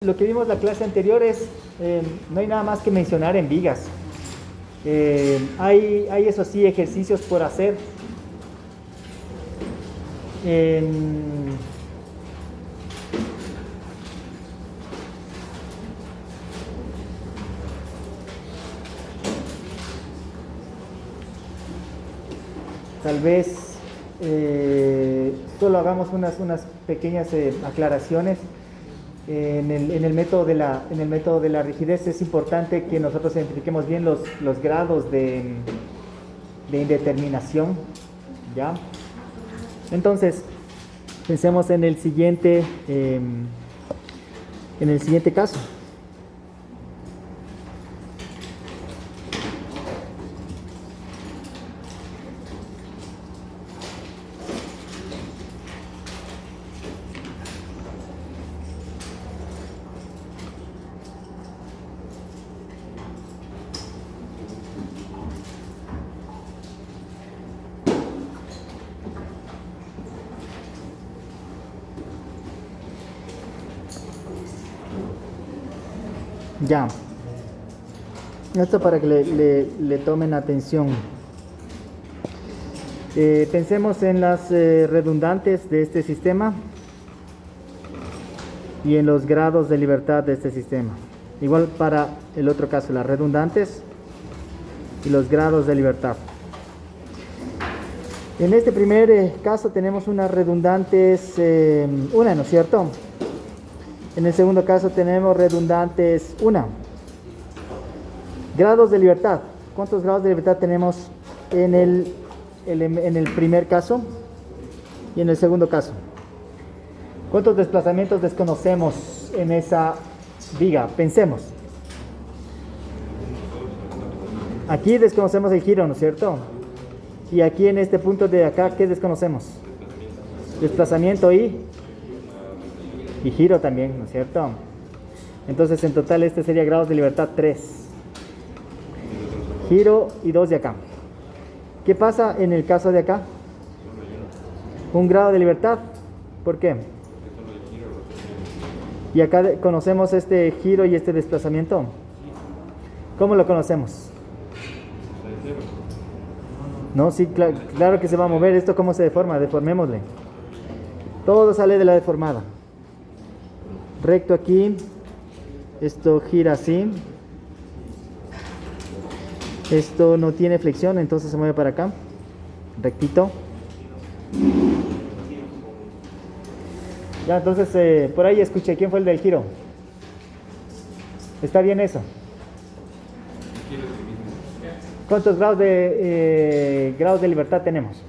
Lo que vimos la clase anterior es, no hay nada más que mencionar en vigas. Hay eso sí, ejercicios por hacer. Tal vez solo hagamos unas pequeñas aclaraciones. En el método de la rigidez es importante que nosotros identifiquemos bien los grados de indeterminación, ¿ya? Entonces, pensemos en el siguiente caso. Ya, esto para que le tomen atención. Pensemos en las redundantes de este sistema y en los grados de libertad de este sistema. Igual para el otro caso, las redundantes y los grados de libertad. En este primer caso tenemos unas redundantes, una, ¿no es cierto? En el segundo caso tenemos redundantes 1. Grados de libertad. ¿Cuántos grados de libertad tenemos en el primer caso y en el segundo caso? ¿Cuántos desplazamientos desconocemos en esa viga? Pensemos. Aquí desconocemos el giro, ¿no es cierto? Y aquí en este punto de acá, ¿qué desconocemos? Desplazamiento y giro también, ¿no es cierto? Entonces en total este sería grados de libertad 3. Giro y 2 de acá. ¿Qué pasa en el caso de acá? Un grado de libertad. ¿Por qué? Y acá conocemos este giro y este desplazamiento. ¿Cómo lo conocemos? No, sí, claro que se va a mover. ¿Esto cómo se deforma? Deformémosle. Todo sale de la deformada. Recto aquí, esto gira así, esto no tiene flexión, entonces se mueve para acá, rectito. Ya, entonces por ahí escuché, ¿quién fue el del giro? ¿Está bien eso? ¿Cuántos grados de libertad tenemos?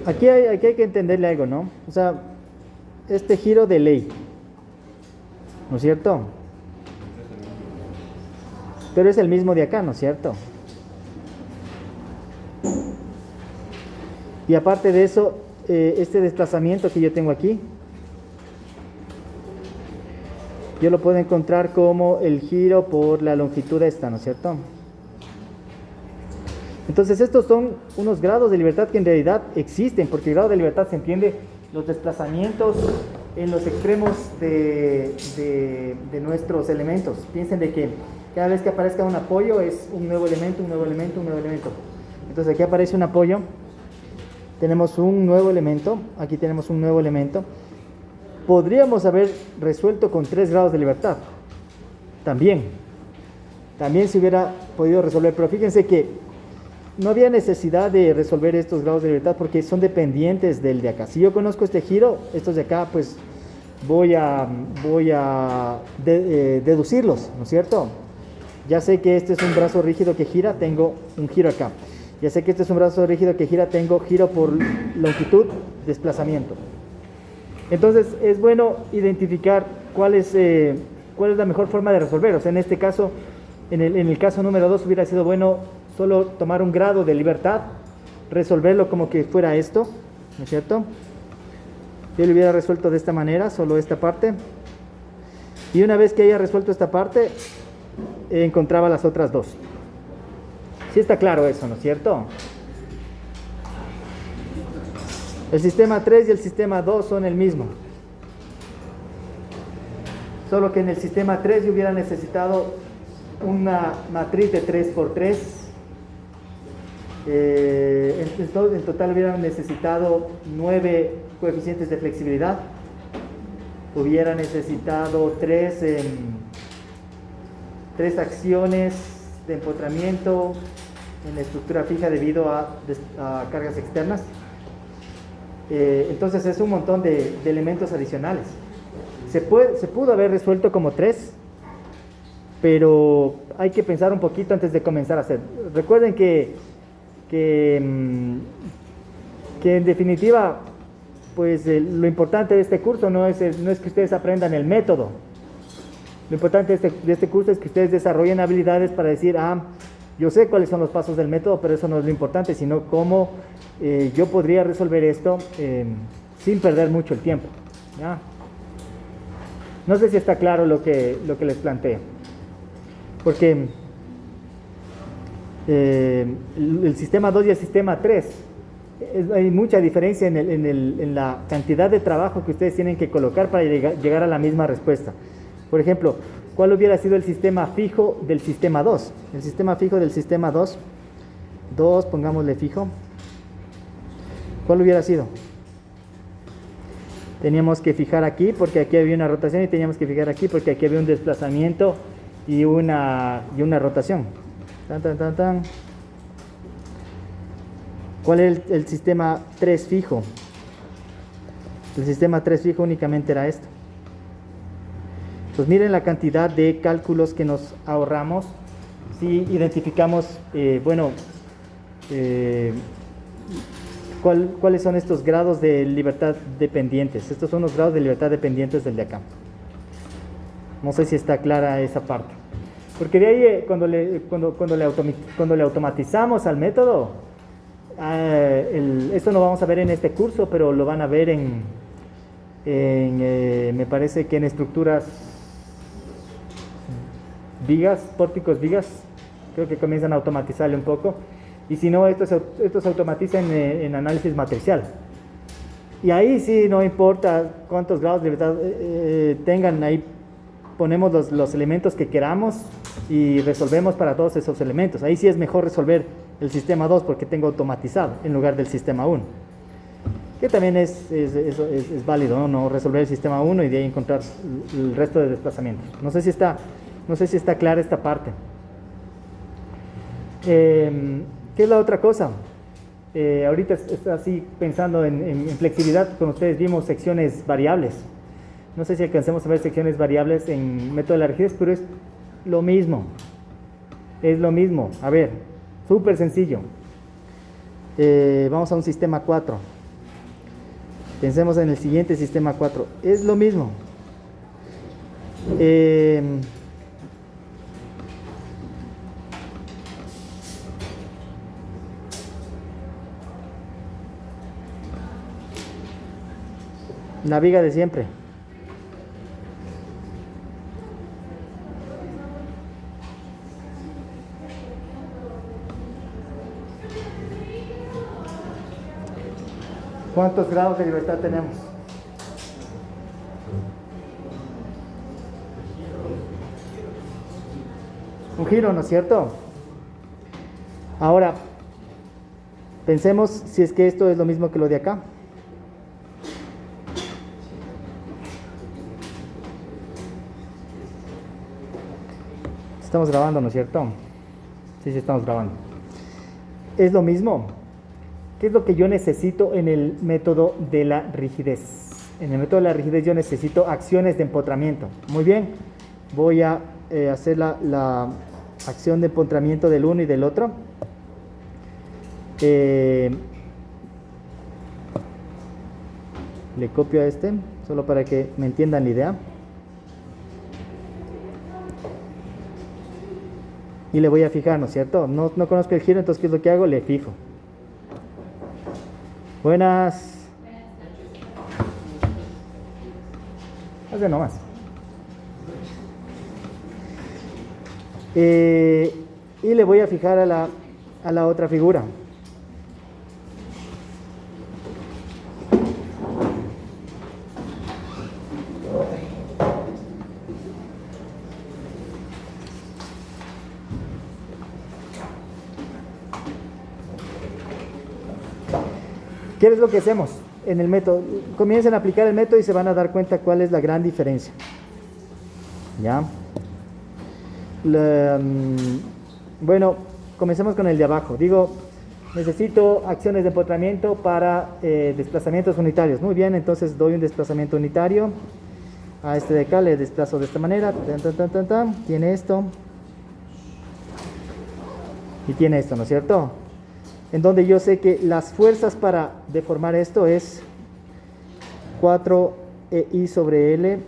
Aquí hay que entenderle algo, ¿no? O sea, este giro de ley, ¿no es cierto? Pero es el mismo de acá, ¿no es cierto? Y aparte de eso, este desplazamiento que yo tengo aquí, yo lo puedo encontrar como el giro por la longitud esta, ¿no es cierto? Entonces estos son unos grados de libertad que en realidad existen, porque el grado de libertad se entiende los desplazamientos en los extremos de nuestros elementos. Piensen de que cada vez que aparezca un apoyo es un nuevo elemento, un nuevo elemento, un nuevo elemento. Entonces aquí aparece un apoyo, tenemos un nuevo elemento, aquí tenemos un nuevo elemento. Podríamos haber resuelto con 3 grados de libertad, también se hubiera podido resolver, pero fíjense que no había necesidad de resolver estos grados de libertad porque son dependientes del de acá. Si yo conozco este giro, estos de acá, pues voy a deducirlos, ¿no es cierto? Ya sé que este es un brazo rígido que gira, tengo un giro acá. Ya sé que este es un brazo rígido que gira, tengo giro por longitud, desplazamiento. Entonces es bueno identificar cuál es la mejor forma de resolver. O sea, en este caso, en el caso número 2 hubiera sido bueno solo tomar un grado de libertad, resolverlo como que fuera esto, ¿no es cierto? Yo lo hubiera resuelto de esta manera, solo esta parte. Y una vez que haya resuelto esta parte, encontraba las otras dos. Sí está claro eso, ¿no es cierto? El sistema 3 y el sistema 2 son el mismo. Solo que en el sistema 3 yo hubiera necesitado una matriz de 3×3. En total hubiera necesitado 9 coeficientes de flexibilidad. Hubiera necesitado 3 acciones de empotramiento en la estructura fija debido a cargas externas. Entonces es un montón de elementos adicionales. Se pudo haber resuelto como 3, pero hay que pensar un poquito antes de comenzar a hacer. Recuerden que en definitiva, pues lo importante de este curso no es que ustedes aprendan el método. Lo importante de este curso es que ustedes desarrollen habilidades para decir, yo sé cuáles son los pasos del método, pero eso no es lo importante, sino cómo yo podría resolver esto sin perder mucho el tiempo, ¿ya? No sé si está claro lo que les planteo, porque el sistema 2 y el sistema 3, hay mucha diferencia en la cantidad de trabajo que ustedes tienen que colocar para llegar a la misma respuesta. Por ejemplo, ¿cuál hubiera sido el sistema fijo del sistema 2? El sistema fijo del sistema 2, pongámosle fijo. ¿Cuál hubiera sido? Teníamos que fijar aquí porque aquí había una rotación y teníamos que fijar aquí porque aquí había un desplazamiento y una rotación. ¿Cuál es el sistema 3 fijo? El sistema 3 fijo únicamente era esto. Pues miren la cantidad de cálculos que nos ahorramos si identificamos, cuáles son estos grados de libertad dependientes. Estos son los grados de libertad dependientes del de acá. No sé si está clara esa parte. Porque de ahí, cuando le automatizamos al método, esto no vamos a ver en este curso, pero lo van a ver me parece que en estructuras vigas, pórticos vigas, creo que comienzan a automatizarle un poco. Y si no, esto se automatiza en análisis matricial. Y ahí sí, no importa cuántos grados de libertad tengan, ahí ponemos los elementos que queramos y resolvemos para todos esos elementos. Ahí sí es mejor resolver el sistema 2 porque tengo automatizado en lugar del sistema 1. Que también es válido, ¿no? Resolver el sistema 1 y de ahí encontrar el resto de desplazamientos. No sé si está clara esta parte. ¿Qué es la otra cosa? Ahorita está así pensando en flexibilidad, con ustedes vimos secciones variables. No sé si alcancemos a ver secciones variables en método de la rigidez, pero es lo mismo. Es lo mismo. A ver, súper sencillo. Vamos a un sistema 4. Pensemos en el siguiente sistema 4. Es lo mismo. La viga de siempre. ¿Cuántos grados de libertad tenemos? Un giro, ¿no es cierto? Ahora, pensemos si es que esto es lo mismo que lo de acá. Estamos grabando, ¿no es cierto? Sí, estamos grabando. Es lo mismo. ¿Qué es lo que yo necesito en el método de la rigidez? En el método de la rigidez yo necesito acciones de empotramiento. Muy bien, voy a hacer la acción de empotramiento del uno y del otro. Le copio a este, solo para que me entiendan la idea. Y le voy a fijar, ¿no es cierto? No conozco el giro, entonces ¿qué es lo que hago? Le fijo. Buenas. Hace nomás. Y le voy a fijar a la otra figura. ¿Qué es lo que hacemos en el método? Comiencen a aplicar el método y se van a dar cuenta cuál es la gran diferencia. ¿Ya? Bueno, comencemos con el de abajo. Digo, necesito acciones de empotramiento para desplazamientos unitarios. Muy bien, entonces doy un desplazamiento unitario. A este de acá le desplazo de esta manera. Tiene esto. Y tiene esto, ¿no es cierto? En donde yo sé que las fuerzas para deformar esto es 4EI sobre L,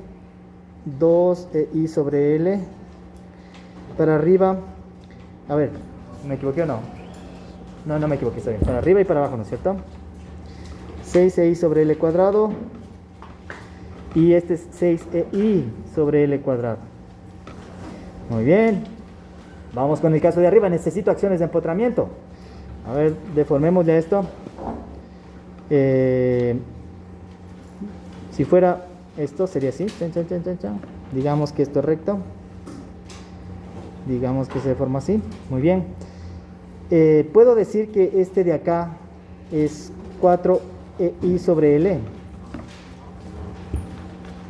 2EI sobre L. Para arriba, a ver, ¿me equivoqué o no? No me equivoqué, está bien. Para arriba y para abajo, ¿no es cierto? 6EI sobre L cuadrado. Y este es 6EI sobre L cuadrado. Muy bien. Vamos con el caso de arriba. Necesito acciones de empotramiento. A ver, deformemos ya esto. Si fuera esto, sería así. Digamos que esto es recto. Digamos que se deforma así. Muy bien. Puedo decir que este de acá es 4EI sobre L.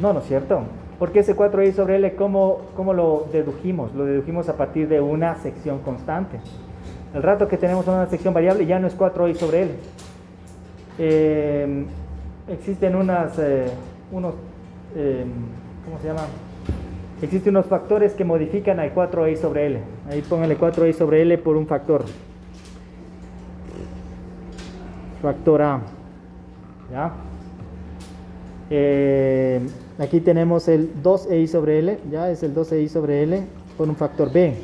No, ¿no es cierto? Porque ese 4i sobre L, ¿cómo lo dedujimos? Lo dedujimos a partir de una sección constante. El rato que tenemos una sección variable ya no es 4i sobre L. Existen ¿cómo se llama? Existen unos factores que modifican al 4i sobre L. Ahí pónganle 4i sobre L por un factor. Factor A. ¿Ya? Aquí tenemos el 2EI sobre L, ya es el 2EI sobre L con un factor B.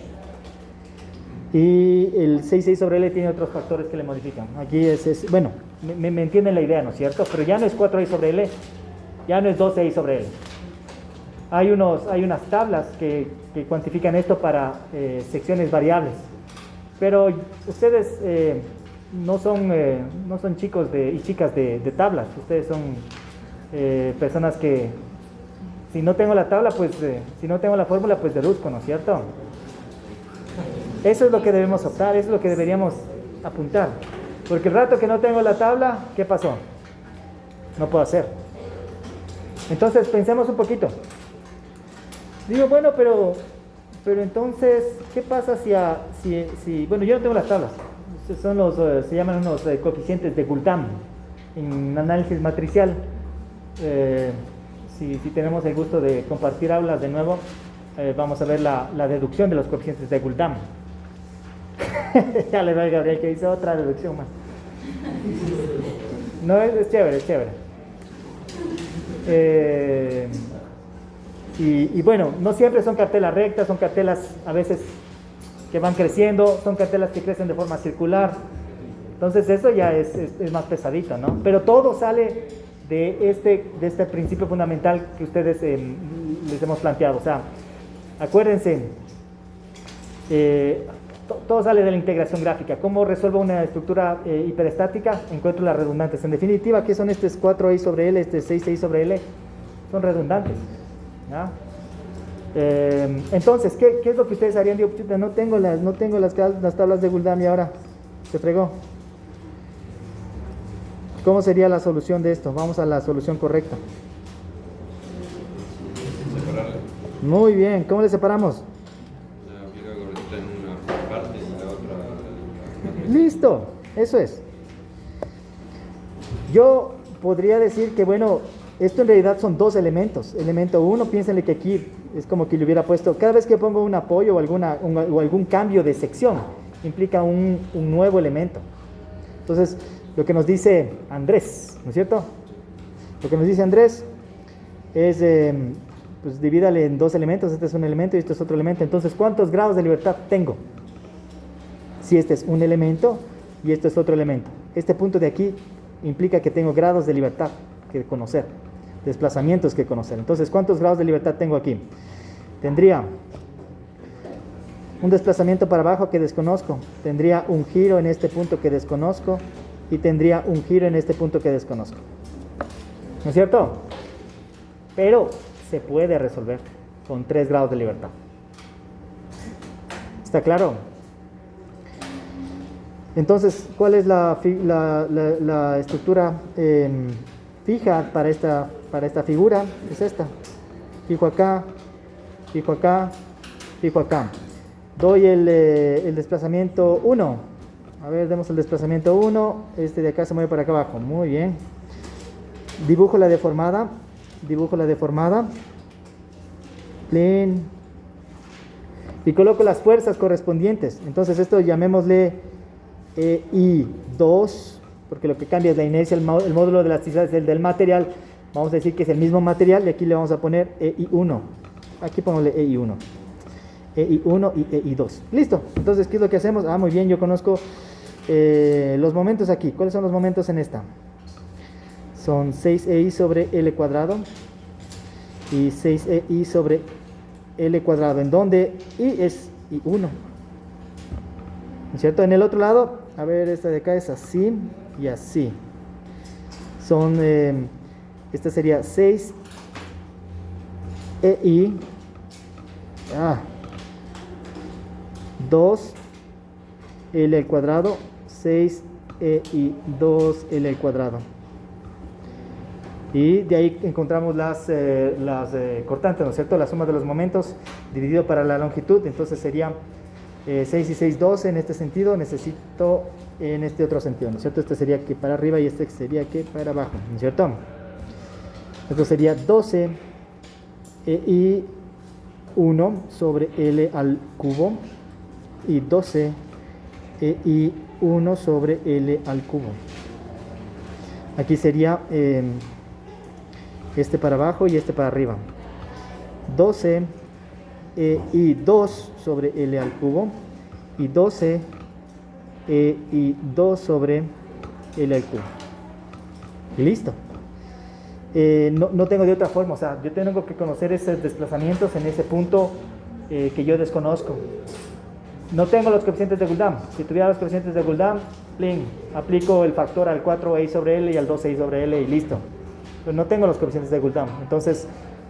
Y el 6EI sobre L tiene otros factores que le modifican. Aquí bueno, me entienden la idea, ¿no es cierto? Pero ya no es 4EI sobre L, ya no es 2EI sobre L. Hay unas tablas que cuantifican esto para secciones variables. Pero ustedes no son chicos y chicas de tablas, ustedes son personas que si no tengo la tabla, pues si no tengo la fórmula, pues deduzco, ¿no es cierto? Eso es lo que debemos optar, eso es lo que deberíamos apuntar. Porque el rato que no tengo la tabla, ¿qué pasó? No puedo hacer. Entonces pensemos un poquito. Digo, bueno, pero entonces, ¿qué pasa si bueno, yo no tengo las tablas. Se llaman unos coeficientes de Gultam en análisis matricial. Si tenemos el gusto de compartir aulas de nuevo, vamos a ver la deducción de los coeficientes de Gultam. Ya le doy a Gabriel que hizo otra deducción más. No, es chévere, es chévere. Y bueno, no siempre son cartelas rectas, son cartelas a veces que van creciendo, son cartelas que crecen de forma circular. Entonces eso ya es más pesadito, ¿no? Pero todo sale de este principio fundamental que ustedes les hemos planteado. O sea, acuérdense, todo sale de la integración gráfica. ¿Cómo resuelvo una estructura hiperestática? Encuentro las redundantes. En definitiva, ¿qué son estos 4i sobre L, 6i sobre L? Son redundantes, ¿ya? Entonces, ¿qué es lo que ustedes harían? Digo, no tengo las tablas de Gultam y ahora se fregó. ¿Cómo sería la solución de esto? Vamos a la solución correcta. Separarla. Muy bien, ¿cómo le separamos? La gordita en una parte y la otra. Listo, eso es. Yo podría decir que, bueno, esto en realidad son dos elementos. Elemento 1, piénsenle que aquí es como que le hubiera puesto, cada vez que pongo un apoyo o algún cambio de sección, implica un nuevo elemento. Entonces, lo que nos dice Andrés, ¿no es cierto? Lo que nos dice Andrés es, pues divídale en dos elementos, este es un elemento y este es otro elemento. Entonces, ¿cuántos grados de libertad tengo? Si este es un elemento y este es otro elemento. Este punto de aquí implica que tengo grados de libertad que conocer, desplazamientos que conocer. Entonces, ¿cuántos grados de libertad tengo aquí? Tendría un desplazamiento para abajo que desconozco, tendría un giro en este punto que desconozco y tendría un giro en este punto que desconozco. ¿No es cierto? Pero se puede resolver con 3 grados de libertad. ¿Está claro? Entonces, ¿cuál es la estructura fija para esta figura? Es esta. Fijo acá, fijo acá, fijo acá. Doy el desplazamiento 1. A ver, demos el desplazamiento 1. Este de acá se mueve para acá abajo. Muy bien. Dibujo la deformada. Dibujo la deformada. Plin. Y coloco las fuerzas correspondientes. Entonces esto llamémosle I2, porque lo que cambia es la inercia, el módulo de elasticidad es el del material. Vamos a decir que es el mismo material y aquí le vamos a poner EI1. Aquí pongámosle EI1. EI1 y EI2. Listo. Entonces, ¿qué es lo que hacemos? Ah, muy bien, yo conozco los momentos aquí. ¿Cuáles son los momentos en esta? Son 6EI sobre L cuadrado y 6EI sobre L cuadrado, en donde I es I1. ¿No es cierto? En el otro lado, a ver, esta de acá es así y así. Son, esta sería 6EI. Ah. 2L al cuadrado, 6E y 2L al cuadrado. Y de ahí encontramos las cortantes, ¿no es cierto? La suma de los momentos dividido para la longitud. Entonces sería 6 y 6, 12 en este sentido. Necesito en este otro sentido, ¿no es cierto? Este sería que para arriba y este sería que para abajo, ¿no es cierto? Esto sería 12 y 1 sobre L al cubo y 12 y 1 sobre L al cubo. Aquí sería este para abajo y este para arriba. 12 y 2 sobre L al cubo y 12 y 2 sobre L al cubo. Listo. No tengo de otra forma, o sea, yo tengo que conocer esos desplazamientos en ese punto que yo desconozco. No tengo los coeficientes de Guldam. Si tuviera los coeficientes de Guldam, aplico el factor al 4i sobre L y al 2i sobre L y listo. Pero no tengo los coeficientes de Guldam, entonces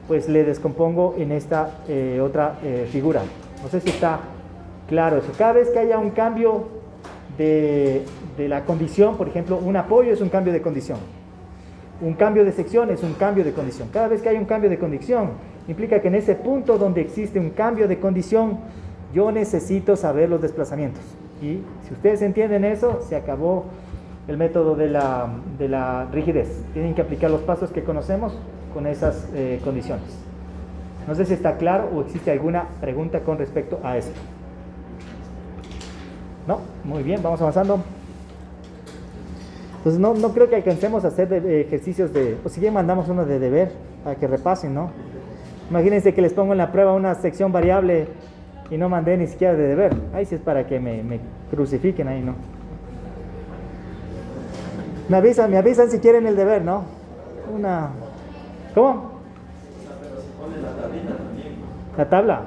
pues le descompongo en esta otra figura. No sé si está claro eso. Cada vez que haya un cambio de la condición, por ejemplo, un apoyo es un cambio de condición. Un cambio de sección es un cambio de condición. Cada vez que hay un cambio de condición, implica que en ese punto donde existe un cambio de condición, yo necesito saber los desplazamientos. Y si ustedes entienden eso, se acabó el método de la rigidez. Tienen que aplicar los pasos que conocemos con esas condiciones. No sé si está claro o existe alguna pregunta con respecto a esto. ¿No? Muy bien, vamos avanzando. Entonces no creo que alcancemos a hacer ejercicios o si bien mandamos uno de deber para que repasen, ¿no? Imagínense que les pongo en la prueba una sección variable y no mandé ni siquiera de deber. Ahí sí es para que me crucifiquen ahí, ¿no? Me avisan si quieren el deber, ¿no? ¿Cómo? La tabla.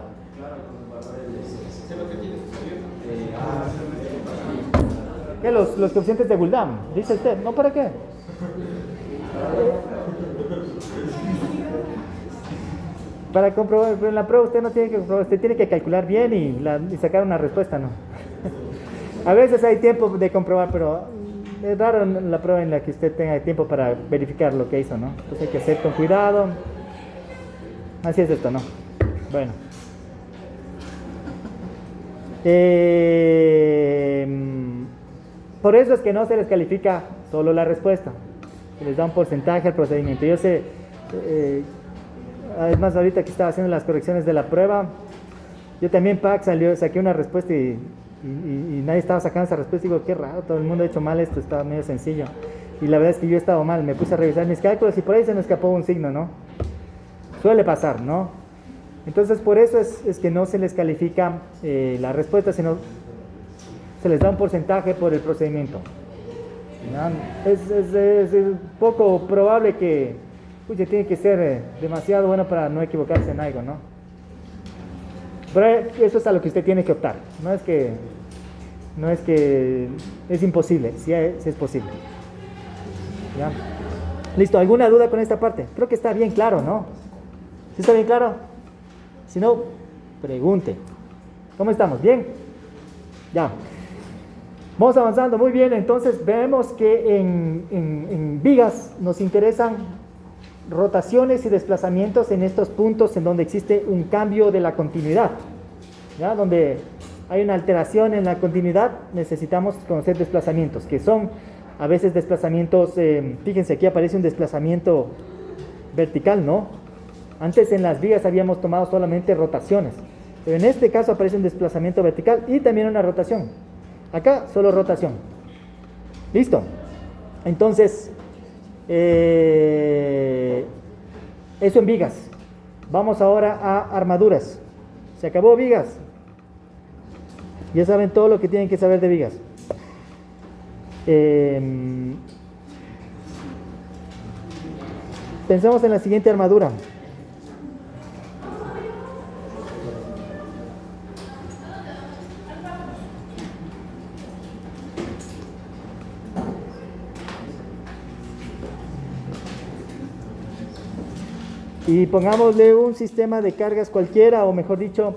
¿Qué? Los coeficientes de Guldam, dice usted. ¿No para qué? Para comprobar, pero en la prueba usted no tiene que comprobar, usted tiene que calcular bien y sacar una respuesta, ¿no? A veces hay tiempo de comprobar, pero es raro la prueba en la que usted tenga tiempo para verificar lo que hizo, ¿no? Entonces hay que hacer con cuidado. Así es esto, ¿no? Bueno. Por eso es que no se les califica solo la respuesta. Se les da un porcentaje al procedimiento. Yo sé, además ahorita que estaba haciendo las correcciones de la prueba, yo también saqué una respuesta y nadie estaba sacando esa respuesta. Digo, qué raro, todo el mundo ha hecho mal esto, estaba medio sencillo. Y la verdad es que yo he estado mal, me puse a revisar mis cálculos y por ahí se me escapó un signo, ¿no? Suele pasar, ¿no? Entonces por eso es que no se les califica la respuesta, sino se les da un porcentaje por el procedimiento. Es poco probable que tiene que ser demasiado bueno para no equivocarse en algo, ¿no? Pero eso es a lo que usted tiene que optar. No es que es imposible, sí es posible. ¿Ya? Listo, ¿alguna duda con esta parte? Creo que está bien claro, ¿no? ¿Sí está bien claro? Si no, pregunte. ¿Cómo estamos? ¿Bien? Ya. Vamos avanzando, muy bien. Entonces vemos que en vigas nos interesan rotaciones y desplazamientos en estos puntos en donde existe un cambio de la continuidad, ¿ya? Donde hay una alteración en la continuidad, necesitamos conocer desplazamientos, que son a veces desplazamientos, fíjense, aquí aparece un desplazamiento vertical, ¿no? Antes en las vigas habíamos tomado solamente rotaciones, pero en este caso aparece un desplazamiento vertical y también una rotación. Acá solo rotación. ¿Listo? Entonces, eso en vigas. Vamos ahora a armaduras. Se acabó vigas. Ya saben todo lo que tienen que saber de vigas. Pensemos en la siguiente armadura. Y pongámosle un sistema de cargas cualquiera, o mejor dicho,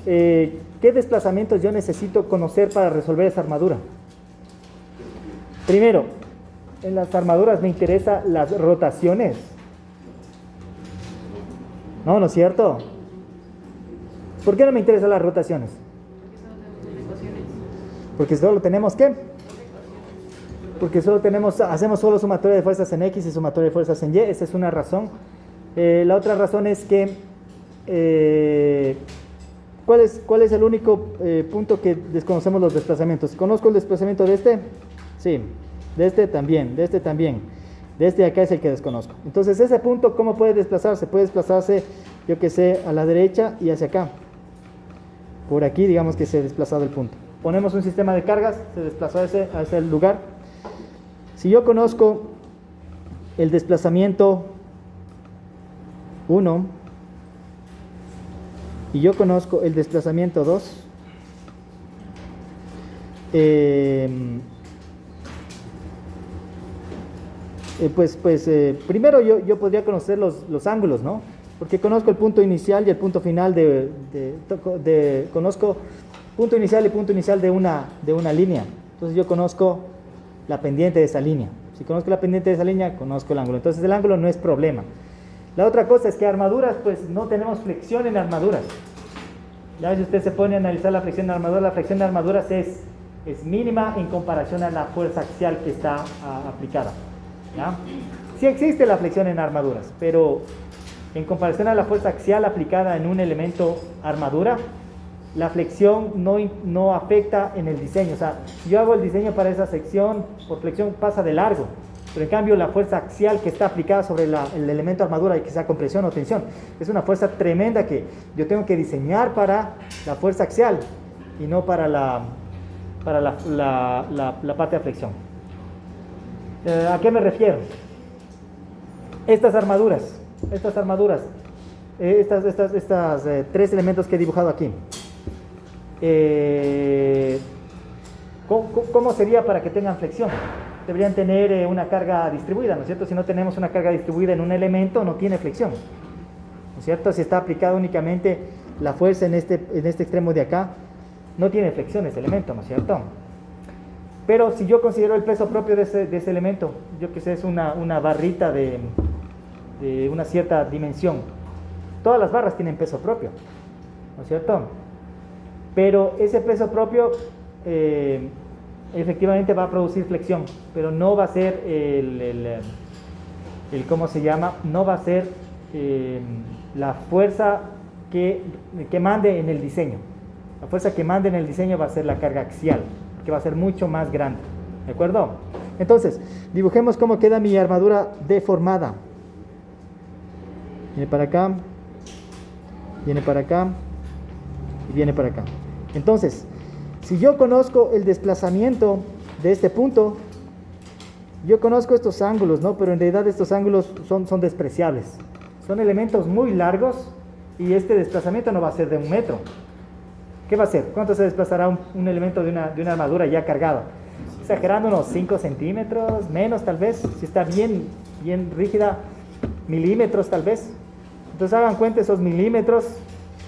¿qué desplazamientos yo necesito conocer para resolver esa armadura? Primero, en las armaduras me interesan las rotaciones. No, ¿no es cierto? ¿Por qué no me interesan las rotaciones? Porque solo tenemos ¿qué? Porque solo tenemos, hacemos solo sumatoria de fuerzas en X y sumatoria de fuerzas en Y. Esa es una razón. La otra razón es que ¿cuál es el único punto que desconocemos los desplazamientos? ¿Conozco el desplazamiento de este? Sí, de este también, de este también, de este de acá es el que desconozco. Entonces ese punto, ¿cómo puede desplazarse? Puede desplazarse, yo que sé, a la derecha y hacia acá. Por aquí digamos que se ha desplazado el punto. Ponemos un sistema de cargas, se desplazó a ese lugar. Si yo conozco el desplazamiento 1 y yo conozco el desplazamiento 2, primero yo podría conocer los ángulos, ¿no? Porque conozco el punto inicial y el punto final conozco punto inicial y punto inicial de una línea. Entonces yo conozco la pendiente de esa línea. Si conozco la pendiente de esa línea, conozco el ángulo. Entonces el ángulo no es problema. La otra cosa es que armaduras, pues no tenemos flexión en armaduras. Ya si usted se pone a analizar la flexión de armaduras, la flexión de armaduras es mínima en comparación a la fuerza axial que está aplicada. ¿Ya? Sí existe la flexión en armaduras, pero en comparación a la fuerza axial aplicada en un elemento armadura, la flexión no afecta en el diseño. O sea, si yo hago el diseño para esa sección, por flexión pasa de largo. Pero en cambio la fuerza axial que está aplicada sobre el elemento armadura, y que sea compresión o tensión, es una fuerza tremenda que yo tengo que diseñar para la fuerza axial y no para la parte de flexión. ¿A qué me refiero? Estas armaduras, tres elementos que he dibujado aquí, ¿cómo sería para que tengan flexión? Deberían tener una carga distribuida, ¿no es cierto? Si no tenemos una carga distribuida en un elemento, no tiene flexión, ¿no es cierto? Si está aplicada únicamente la fuerza en este extremo de acá, no tiene flexión ese elemento, ¿no es cierto? Pero si yo considero el peso propio de ese elemento, yo que sé, es una barrita de una cierta dimensión, todas las barras tienen peso propio, ¿no es cierto? Pero ese peso propio efectivamente va a producir flexión, pero no va a ser ¿cómo se llama? No va a ser la fuerza que mande en el diseño. La fuerza que mande en el diseño va a ser la carga axial, que va a ser mucho más grande, ¿de acuerdo? Entonces, dibujemos cómo queda mi armadura deformada. Viene para acá, viene para acá y viene para acá. Entonces, si yo conozco el desplazamiento de este punto, yo conozco estos ángulos, ¿no? Pero en realidad estos ángulos son despreciables. Son elementos muy largos y este desplazamiento no va a ser de 1 metro. ¿Qué va a ser? ¿Cuánto se desplazará un elemento de una armadura ya cargada? Exagerando, unos 5 centímetros, menos tal vez, si está bien rígida, milímetros tal vez. Entonces hagan cuenta esos milímetros,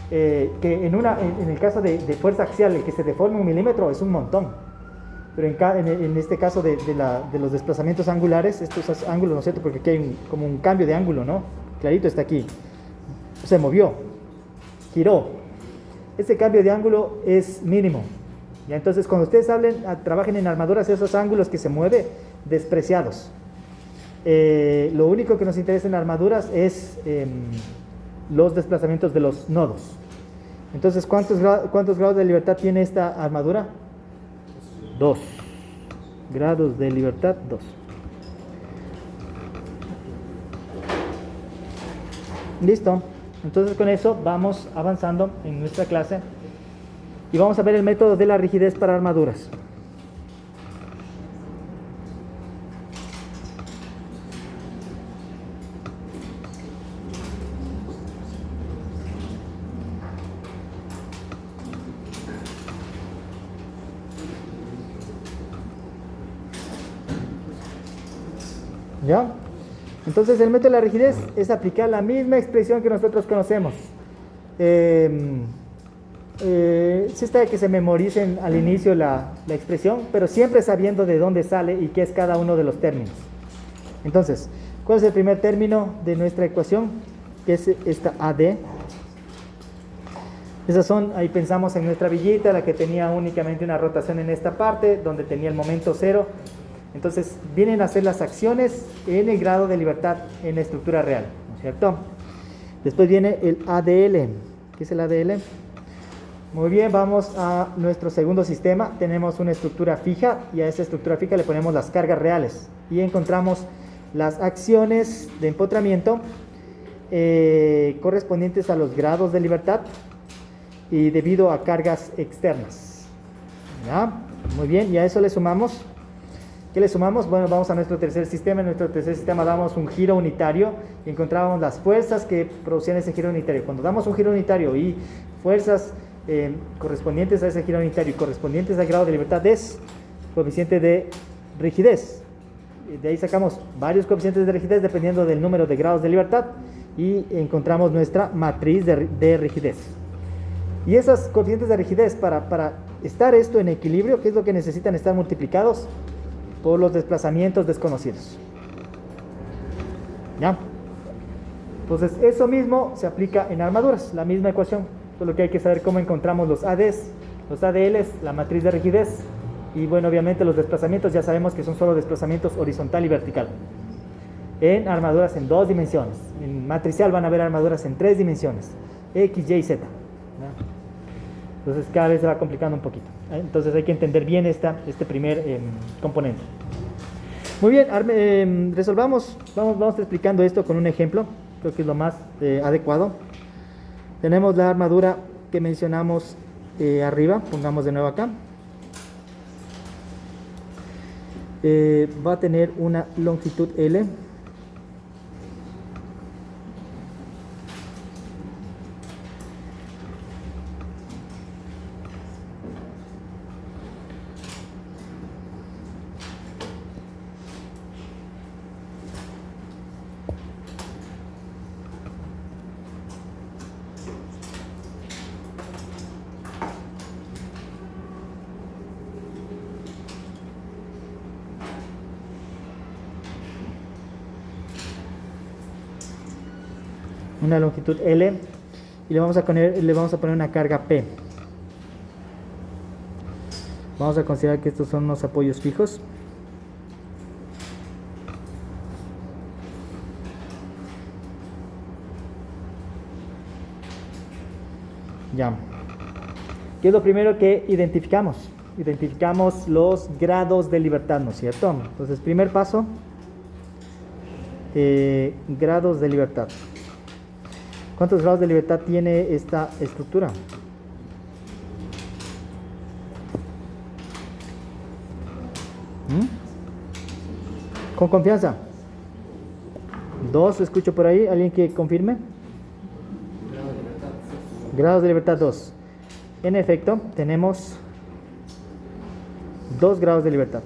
que en el caso de fuerza axial, el que se deforme 1 milímetro es un montón. pero en este caso de los desplazamientos angulares, estos ángulos, ¿no es cierto? Porque aquí hay como un cambio de ángulo, ¿no? Clarito está aquí. Se movió, giró. Este cambio de ángulo es mínimo. ¿Ya? Entonces, cuando ustedes trabajen en armaduras, esos ángulos que se mueven, despreciados. Lo único que nos interesa en armaduras es los desplazamientos de los nodos. Entonces, ¿cuántos grados de libertad tiene esta armadura? 2 grados de libertad, 2. Listo. Entonces con eso vamos avanzando en nuestra clase y vamos a ver el método de la rigidez para armaduras. ¿Ya? Entonces el método de la rigidez es aplicar la misma expresión que nosotros conocemos. Sí está que se memoricen al inicio la expresión, pero siempre sabiendo de dónde sale y qué es cada uno de los términos. Entonces, ¿cuál es el primer término de nuestra ecuación? Que es esta AD. Esas son, ahí pensamos en nuestra villita, la que tenía únicamente una rotación en esta parte, donde tenía el momento cero. Entonces, vienen a ser las acciones en el grado de libertad en la estructura real, ¿no es cierto? Después viene el ADL. ¿Qué es el ADL? Muy bien, vamos a nuestro segundo sistema. Tenemos una estructura fija y a esa estructura fija le ponemos las cargas reales. Y encontramos las acciones de empotramiento correspondientes a los grados de libertad y debido a cargas externas. ¿Ya? Muy bien, y a eso le sumamos... ¿Qué le sumamos? Bueno, vamos a nuestro tercer sistema. En nuestro tercer sistema damos un giro unitario y encontrábamos las fuerzas que producían ese giro unitario. Cuando damos un giro unitario y fuerzas correspondientes a ese giro unitario y correspondientes al grado de libertad es coeficiente de rigidez. De ahí sacamos varios coeficientes de rigidez dependiendo del número de grados de libertad y encontramos nuestra matriz de rigidez. Y esas coeficientes de rigidez, para estar esto en equilibrio, ¿qué es lo que necesitan estar multiplicados? Por los desplazamientos desconocidos. ¿Ya? Entonces, eso mismo se aplica en armaduras, la misma ecuación. Solo que hay que saber cómo encontramos los ADs, los ADLs, la matriz de rigidez. Y bueno, obviamente los desplazamientos ya sabemos que son solo desplazamientos horizontal y vertical. En armaduras en 2 dimensiones. En matricial van a haber armaduras en 3 dimensiones. X, Y, Z. ¿Ya? Entonces cada vez se va complicando un poquito. Entonces hay que entender bien este primer componente. Muy bien, resolvamos. Vamos explicando esto con un ejemplo. Creo que es lo más adecuado. Tenemos la armadura que mencionamos arriba. Pongamos de nuevo acá. Va a tener una longitud L. Una longitud L y le vamos a poner una carga P. Vamos a considerar que estos son unos apoyos fijos. Ya. ¿Qué es lo primero que identificamos? Identificamos los grados de libertad, ¿no es cierto? Entonces, primer paso, grados de libertad. ¿Cuántos grados de libertad tiene esta estructura? Con confianza. 2, escucho por ahí. ¿Alguien que confirme? Grados de libertad 2. En efecto, tenemos 2 grados de libertad.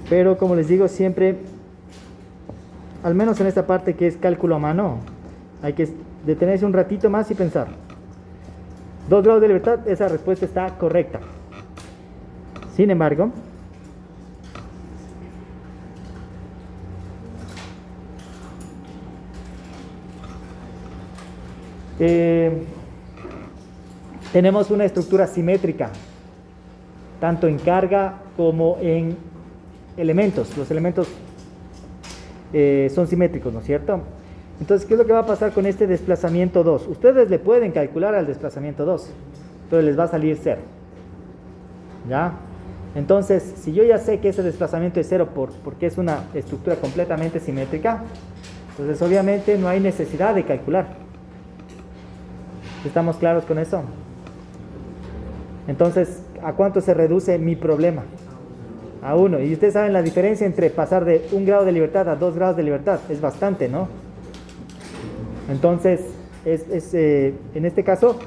Pero como les digo siempre, al menos en esta parte que es cálculo a mano, Hay que detenerse un ratito más y pensar. 2 grados de libertad, esa respuesta está correcta. Sin embargo, tenemos una estructura simétrica, tanto en carga como en elementos. Los elementos son simétricos, ¿no es cierto? Entonces, ¿qué es lo que va a pasar con este desplazamiento 2? Ustedes le pueden calcular al desplazamiento 2, pero les va a salir 0. ¿Ya? Entonces, si yo ya sé que ese desplazamiento es 0 porque es una estructura completamente simétrica, entonces obviamente no hay necesidad de calcular. ¿Estamos claros con eso? Entonces, ¿a cuánto se reduce mi problema? A 1. Y ustedes saben la diferencia entre pasar de 1 grado de libertad a 2 grados de libertad. Es bastante, ¿no? Entonces, en este caso,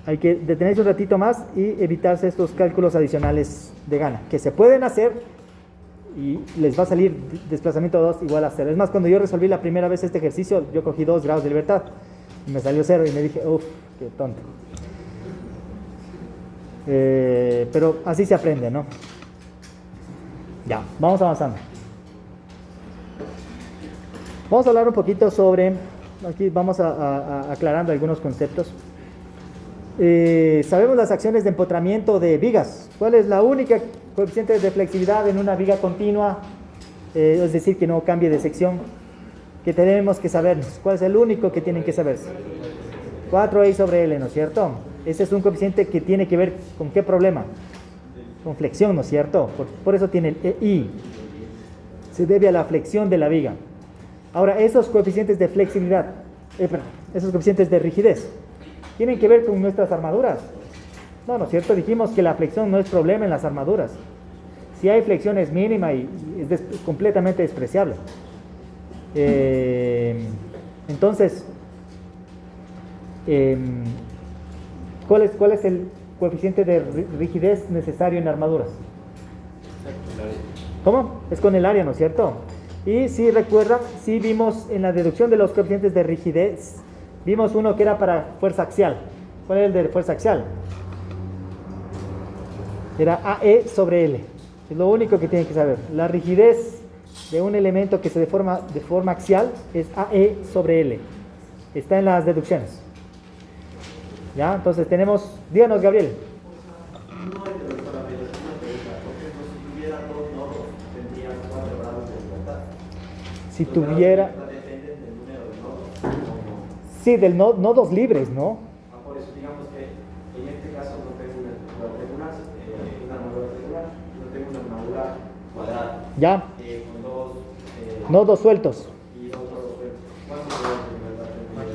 hay que detenerse un ratito más y evitarse estos cálculos adicionales de gana, que se pueden hacer y les va a salir desplazamiento 2 igual a 0. Es más, cuando yo resolví la primera vez este ejercicio, yo cogí 2 grados de libertad y me salió 0 y me dije, uff, qué tonto. Pero así se aprende, ¿no? Ya, vamos avanzando. Vamos a hablar un poquito sobre, aquí vamos aclarando algunos conceptos. Sabemos las acciones de empotramiento de vigas. ¿Cuál es la única coeficiente de flexibilidad en una viga continua? Es decir, que no cambie de sección, que tenemos que sabernos. ¿Cuál es el único que tienen que saberse? 4i sobre L, ¿no es cierto? Ese es un coeficiente que tiene que ver con qué problema. Con flexión, ¿no es cierto? Por eso tiene el EI. Se debe a la flexión de la viga. Ahora, esos coeficientes de flexibilidad, esos coeficientes de rigidez, ¿tienen que ver con nuestras armaduras? No, ¿no es cierto? Dijimos que la flexión no es problema en las armaduras. Si hay flexión es mínima y es completamente despreciable. Entonces, ¿cuál es el coeficiente de rigidez necesario en armaduras? ¿Cómo? Es con el área, ¿no es cierto? Y si recuerdan, si vimos en la deducción de los coeficientes de rigidez, vimos uno que era para fuerza axial. ¿Cuál era el de fuerza axial? Era AE sobre L. Es lo único que tienen que saber. La rigidez de un elemento que se deforma de forma axial es AE sobre L. Está en las deducciones. ¿Ya? Entonces tenemos... Díganos, Gabriel. Si tuviera... Sí, del nodos libres, ¿no? Por eso digamos que en este caso no tengo una armadura regular, no tengo una armadura cuadrada. Ya. Con dos nodos sueltos. Y dos nodos sueltos. ¿Cuántos nodos de verdad?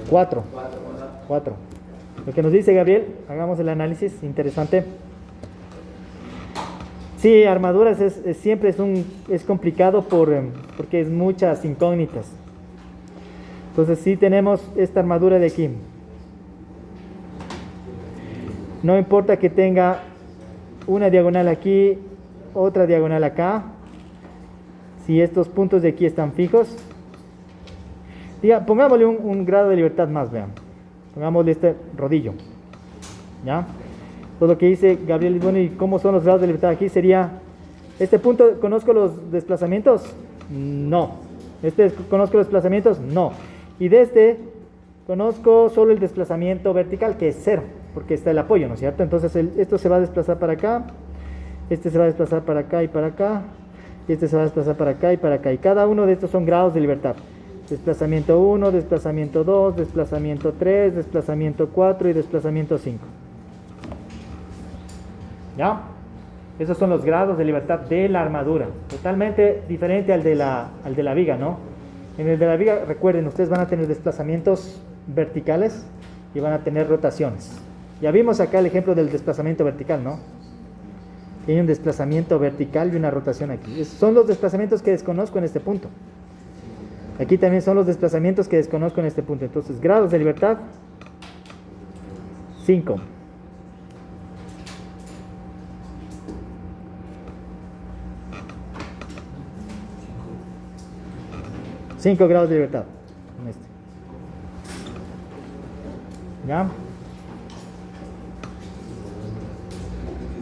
4. 4. Lo que nos dice Gabriel, hagamos el análisis, interesante. Sí, armaduras siempre es complicado porque es muchas incógnitas. Entonces sí tenemos esta armadura de aquí. No importa que tenga una diagonal aquí, otra diagonal acá. Si estos puntos de aquí están fijos. Pongámosle un grado de libertad más, vean. Pongámosle este rodillo. ¿Ya? Todo lo que dice Gabriel, bueno, ¿y cómo son los grados de libertad aquí? Sería, ¿este punto conozco los desplazamientos? No. ¿Conozco los desplazamientos? No. Y de este, conozco solo el desplazamiento vertical, que es 0, porque está el apoyo, ¿no es cierto? Entonces, esto se va a desplazar para acá, este se va a desplazar para acá y para acá, y este se va a desplazar para acá y para acá. Y cada uno de estos son grados de libertad. Desplazamiento 1, desplazamiento 2, desplazamiento 3, desplazamiento 4 y desplazamiento 5. ¿Ya? Esos son los grados de libertad de la armadura. Totalmente diferente al de la viga, ¿no? En el de la viga, recuerden, ustedes van a tener desplazamientos verticales y van a tener rotaciones. Ya vimos acá el ejemplo del desplazamiento vertical, ¿no? Hay un desplazamiento vertical y una rotación aquí. Son los desplazamientos que desconozco en este punto. Aquí también son los desplazamientos que desconozco en este punto. Entonces, grados de libertad, 5. Cinco grados de libertad. Con este. ¿Ya?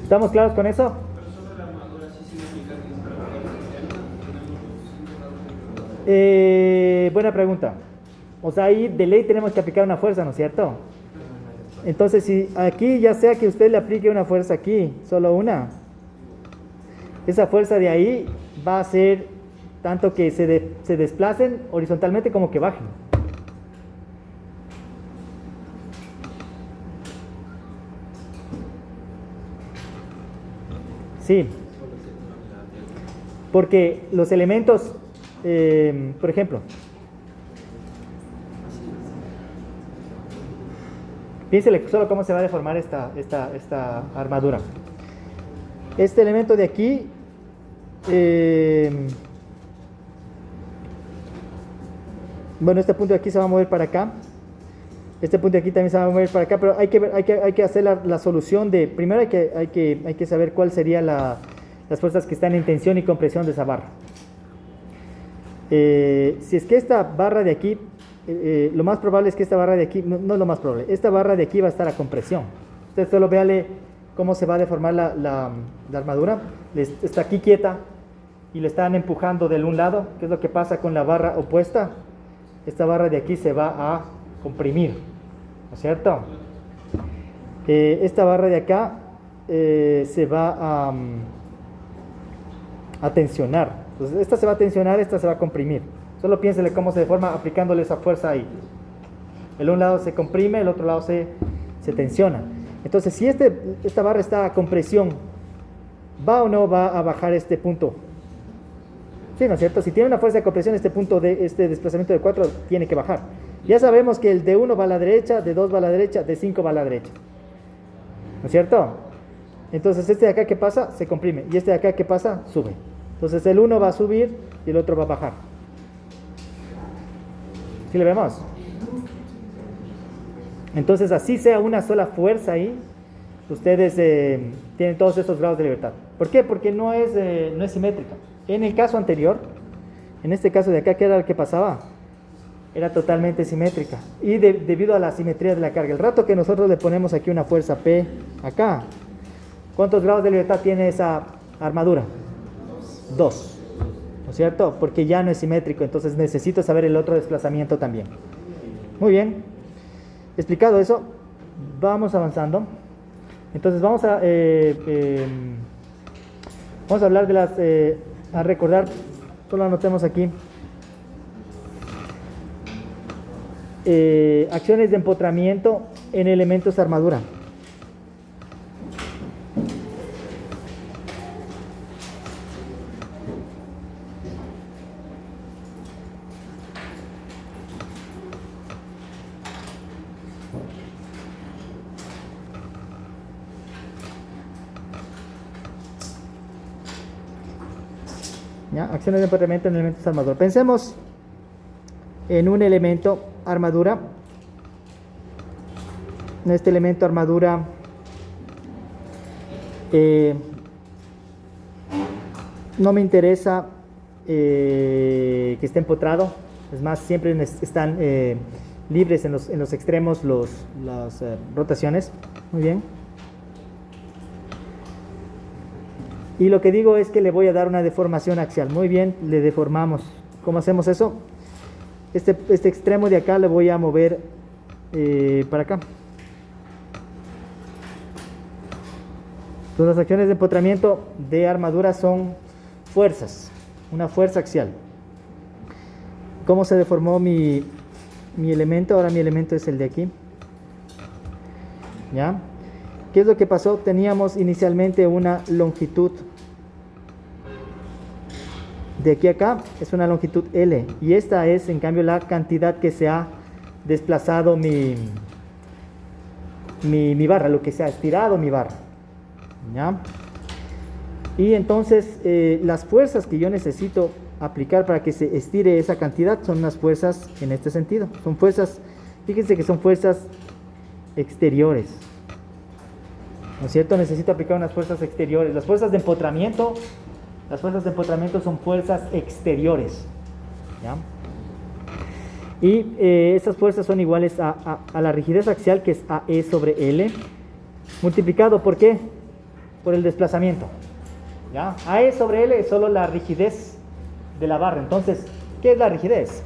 ¿Estamos claros con eso? Pero solo la armadura sí significa que es para la guerra interna, tenemos los 5 grados de libertad. Buena pregunta. O sea, ahí de ley tenemos que aplicar una fuerza, ¿no es cierto? Entonces, si aquí ya sea que usted le aplique una fuerza aquí, solo una, esa fuerza de ahí va a ser tanto que se desplacen horizontalmente como que bajen. Sí, porque los elementos, por ejemplo, piénsele solo cómo se va a deformar esta armadura. Este elemento de aquí, bueno, este punto de aquí se va a mover para acá. Este punto de aquí también se va a mover para acá, pero hay que hacer la solución de... Primero hay que saber cuál serían las fuerzas que están en tensión y compresión de esa barra. Si es que esta barra de aquí, lo más probable es que esta barra de aquí, no es lo más probable, esta barra de aquí va a estar a compresión. Usted solo véale cómo se va a deformar la armadura. Está aquí quieta y le están empujando del un lado. ¿Qué es lo que pasa con la barra opuesta? Esta barra de aquí se va a comprimir, ¿no es cierto? Esta barra de acá se va a tensionar. Entonces esta se va a tensionar, esta se va a comprimir. Solo piénsele cómo se deforma aplicándole esa fuerza ahí. El un lado se comprime, el otro lado se tensiona. Entonces, si esta barra está a compresión, ¿va o no va a bajar este punto? Sí, ¿no es cierto? Si tiene una fuerza de compresión, este punto de este desplazamiento de 4 tiene que bajar. Ya sabemos que el de 1 va a la derecha, de 2 va a la derecha, de 5 va a la derecha. ¿No es cierto? Entonces, este de acá, ¿qué pasa? Se comprime. Y este de acá, ¿qué pasa? Sube. Entonces, el 1 va a subir y el otro va a bajar. ¿Sí le vemos? Entonces, así sea una sola fuerza ahí, ustedes tienen todos estos grados de libertad. ¿Por qué? Porque no es simétrica. En el caso anterior, en este caso de acá, ¿qué era lo que pasaba? Era totalmente simétrica. Y debido a la simetría de la carga, el rato que nosotros le ponemos aquí una fuerza P, acá, ¿cuántos grados de libertad tiene esa armadura? 2. ¿No es cierto? Porque ya no es simétrico, entonces necesito saber el otro desplazamiento también. Muy bien. Explicado eso, vamos avanzando. Entonces vamos a hablar de las... a recordar, solo anotemos aquí. Acciones de empotramiento en elementos de armadura. ¿Ya? Acciones de empotramiento en elementos de armadura. Pensemos en un elemento armadura. En este elemento armadura no me interesa que esté empotrado. Es más, siempre están libres en los extremos las rotaciones. Muy bien. Y lo que digo es que le voy a dar una deformación axial. Muy bien, le deformamos. ¿Cómo hacemos eso? Este extremo de acá le voy a mover para acá. Entonces, las acciones de empotramiento de armadura son fuerzas, una fuerza axial. ¿Cómo se deformó mi elemento? Ahora mi elemento es el de aquí. ¿Ya? ¿Qué es lo que pasó? Teníamos inicialmente una longitud de aquí a acá, es una longitud L, y esta es en cambio la cantidad que se ha desplazado mi barra, lo que se ha estirado mi barra. ¿Ya? Y entonces las fuerzas que yo necesito aplicar para que se estire esa cantidad son unas fuerzas en este sentido. Son fuerzas, fíjense que son fuerzas exteriores. ¿No es cierto? Necesito aplicar unas fuerzas exteriores. Las fuerzas de empotramiento son fuerzas exteriores. ¿Ya? Y estas fuerzas son iguales a la rigidez axial, que es AE sobre L, multiplicado ¿por qué? Por el desplazamiento. ¿Ya? AE sobre L es solo la rigidez de la barra. Entonces, ¿qué es la rigidez?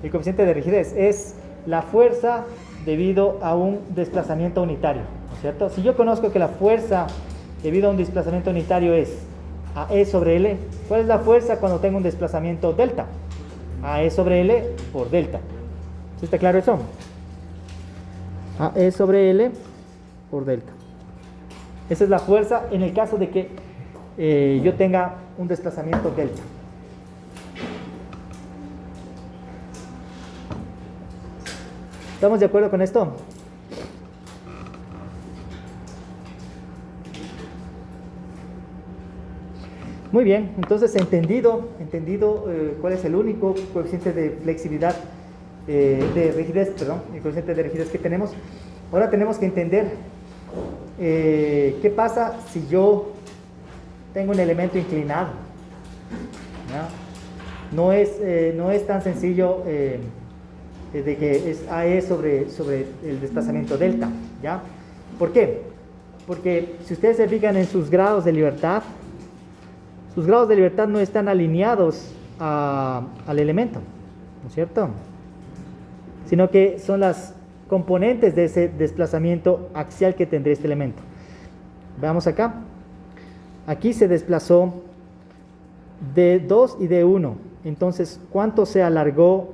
El coeficiente de rigidez es la fuerza debido a un desplazamiento unitario, ¿no es cierto? Si yo conozco que la fuerza debido a un desplazamiento unitario es AE sobre L, ¿cuál es la fuerza cuando tengo un desplazamiento delta? AE sobre L por delta. ¿Sí está claro eso? AE sobre L por delta. Esa es la fuerza en el caso de que yo tenga un desplazamiento delta. ¿Estamos de acuerdo con esto? Muy bien, entonces entendido cuál es el único coeficiente de flexibilidad, de rigidez, perdón, el coeficiente de rigidez que tenemos. Ahora tenemos que entender qué pasa si yo tengo un elemento inclinado. ¿Ya? No es tan sencillo de que es AE sobre el desplazamiento delta. ¿Ya? ¿Por qué? Porque si ustedes se fijan en sus grados de libertad, sus grados de libertad no están alineados al elemento, ¿no es cierto? Sino que son las componentes de ese desplazamiento axial que tendrá este elemento. Veamos acá. Aquí se desplazó D2 y D1. Entonces, ¿cuánto se alargó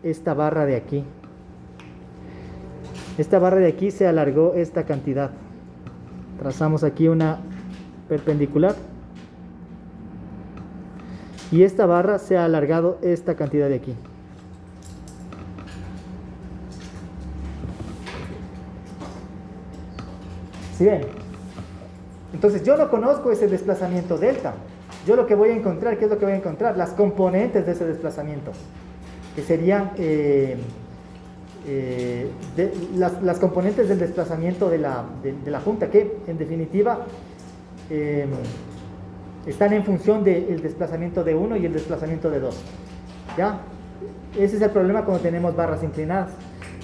esta barra de aquí? Esta barra de aquí se alargó esta cantidad. Trazamos aquí una perpendicular. Y esta barra se ha alargado esta cantidad de aquí. ¿Sí ven? Entonces yo no conozco ese desplazamiento delta. Yo lo que voy a encontrar, ¿qué es lo que voy a encontrar? Las componentes de ese desplazamiento, que serían las componentes del desplazamiento de la junta, que en definitiva están en función del desplazamiento de 1 y el desplazamiento de 2. ¿Ya? Ese es el problema cuando tenemos barras inclinadas.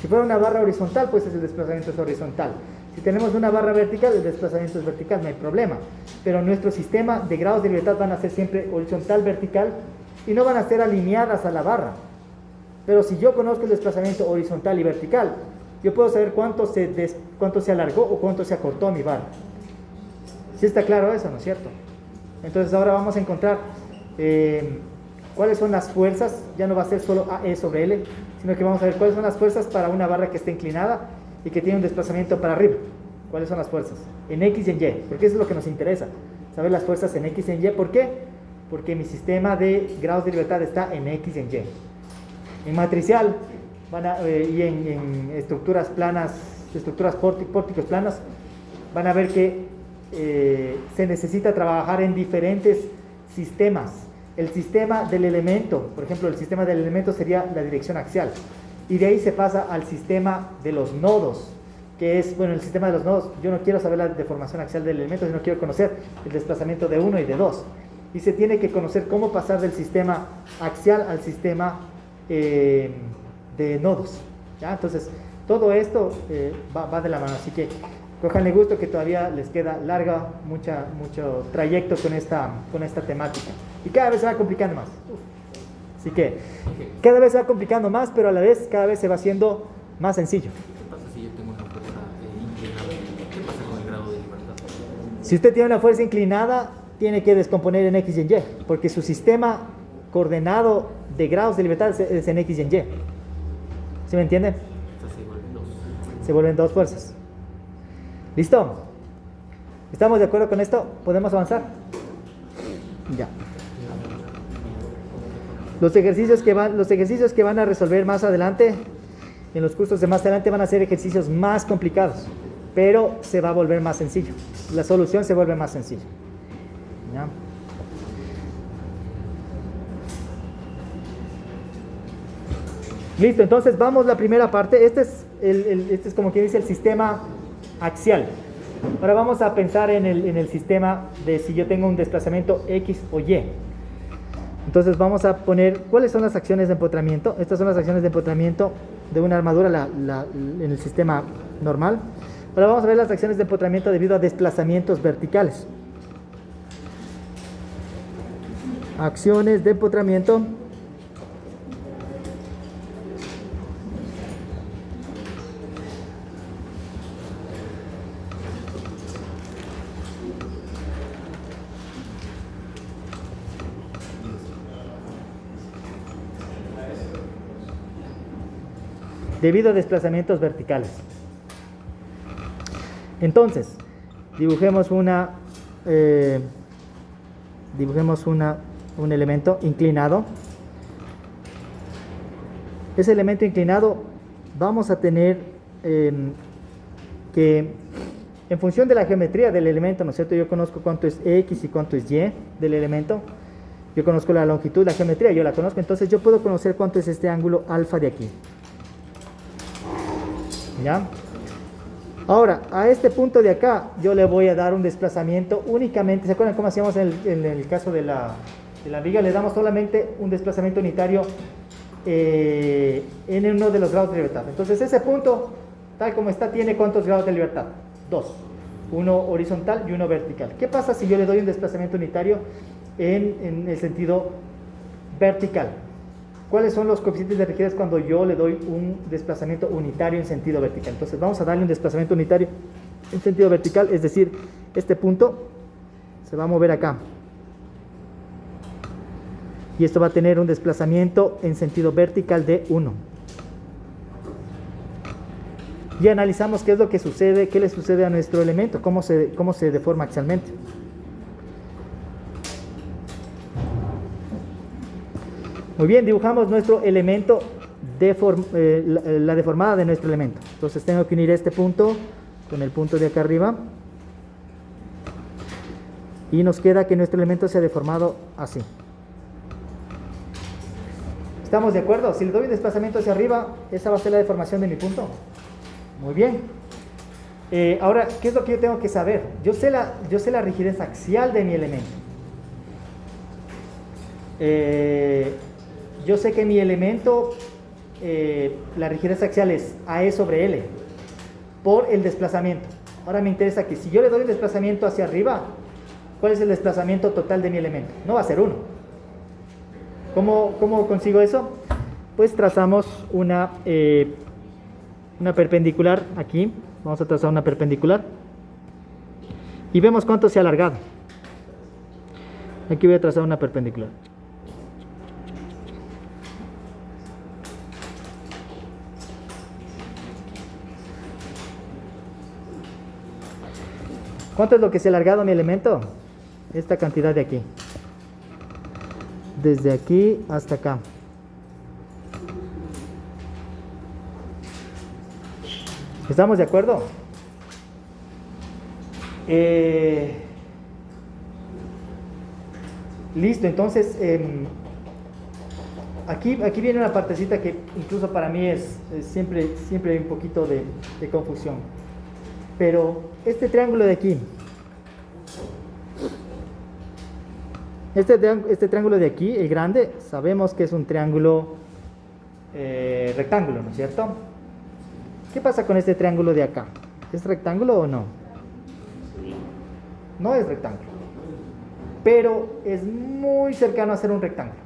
Si fuera una barra horizontal, pues el desplazamiento es horizontal. Si tenemos una barra vertical, el desplazamiento es vertical, no hay problema. Pero nuestro sistema de grados de libertad van a ser siempre horizontal, vertical, y no van a ser alineadas a la barra. Pero si yo conozco el desplazamiento horizontal y vertical, yo puedo saber cuánto se alargó o cuánto se acortó mi barra. ¿Sí está claro eso, no es cierto? Entonces ahora vamos a encontrar cuáles son las fuerzas. Ya no va a ser solo AE sobre L, sino que vamos a ver cuáles son las fuerzas para una barra que esté inclinada y que tiene un desplazamiento para arriba. ¿Cuáles son las fuerzas? En X y en Y, porque eso es lo que nos interesa, saber las fuerzas en X y en Y. ¿Por qué? Porque mi sistema de grados de libertad está en X y en Y. En matricial y en estructuras planas, estructuras pórticos planos, van a ver que se necesita trabajar en diferentes sistemas. El sistema del elemento, por ejemplo, el sistema del elemento sería la dirección axial, y de ahí se pasa al sistema de los nodos, que es, bueno, el sistema de los nodos, yo no quiero saber la deformación axial del elemento, sino quiero conocer el desplazamiento de 1 y de 2, y se tiene que conocer cómo pasar del sistema axial al sistema de nodos. ¿Ya? Entonces, todo esto va de la mano, así que cójanle gusto, que todavía les queda mucho trayecto con esta temática. Y cada vez se va complicando más. Así que cada vez se va complicando más, pero a la vez cada vez se va haciendo más sencillo. ¿Qué pasa si yo tengo una fuerza inclinada? ¿Qué pasa con el grado de libertad? Si usted tiene una fuerza inclinada, tiene que descomponer en X y en Y, porque su sistema coordenado de grados de libertad es en X y en Y. ¿Sí me entiende? Entonces se vuelven dos. Se vuelven dos fuerzas. ¿Listo? ¿Estamos de acuerdo con esto? ¿Podemos avanzar? Ya. Los ejercicios que van a resolver más adelante, en los cursos de más adelante, van a ser ejercicios más complicados, pero se va a volver más sencillo. La solución se vuelve más sencilla. ¿Ya? Listo, entonces vamos a la primera parte. Este es como quien dice el sistema axial. Ahora vamos a pensar en el sistema de si yo tengo un desplazamiento X o Y. Entonces vamos a poner cuáles son las acciones de empotramiento. Estas son las acciones de empotramiento de una armadura en el sistema normal. Ahora vamos a ver las acciones de empotramiento debido a desplazamientos verticales. Acciones de empotramiento debido a desplazamientos verticales. Entonces, dibujemos un elemento inclinado. Ese elemento inclinado vamos a tener que, en función de la geometría del elemento, ¿no es cierto? Yo conozco cuánto es X y cuánto es Y del elemento. Yo conozco la longitud, la geometría, yo la conozco. Entonces yo puedo conocer cuánto es este ángulo alfa de aquí. ¿Ya? Ahora, a este punto de acá, yo le voy a dar un desplazamiento únicamente. ¿Se acuerdan cómo hacíamos en el caso de la viga? Le damos solamente un desplazamiento unitario en uno de los grados de libertad. Entonces, ese punto, tal como está, tiene ¿cuántos grados de libertad? 2. Uno horizontal y uno vertical. ¿Qué pasa si yo le doy un desplazamiento unitario en el sentido vertical? ¿Cuáles son los coeficientes de rigidez cuando yo le doy un desplazamiento unitario en sentido vertical? Entonces vamos a darle un desplazamiento unitario en sentido vertical, es decir, este punto se va a mover acá. Y esto va a tener un desplazamiento en sentido vertical de 1. Y analizamos qué es lo que sucede, qué le sucede a nuestro elemento, cómo se deforma axialmente. Muy bien, dibujamos nuestro elemento, la deformada de nuestro elemento. Entonces tengo que unir este punto con el punto de acá arriba. Y nos queda que nuestro elemento se ha deformado así. ¿Estamos de acuerdo? Si le doy un desplazamiento hacia arriba, esa va a ser la deformación de mi punto. Muy bien. Ahora, ¿qué es lo que yo tengo que saber? Yo sé la rigidez axial de mi elemento. Yo sé que mi elemento, la rigidez axial es AE sobre L por el desplazamiento. Ahora me interesa que si yo le doy un desplazamiento hacia arriba, ¿cuál es el desplazamiento total de mi elemento? No va a ser 1. ¿Cómo consigo eso? Pues trazamos una perpendicular aquí. Vamos a trazar una perpendicular. Y vemos cuánto se ha alargado. Aquí voy a trazar una perpendicular. ¿Cuánto es lo que se ha alargado mi elemento? Esta cantidad de aquí. Desde aquí hasta acá. ¿Estamos de acuerdo? Listo, entonces aquí viene una partecita que incluso para mí es siempre hay un poquito de confusión. Pero este triángulo de aquí, este triángulo de aquí, el grande, sabemos que es un triángulo rectángulo, ¿no es cierto? ¿Qué pasa con este triángulo de acá? ¿Es rectángulo o no? No es rectángulo, pero es muy cercano a ser un rectángulo.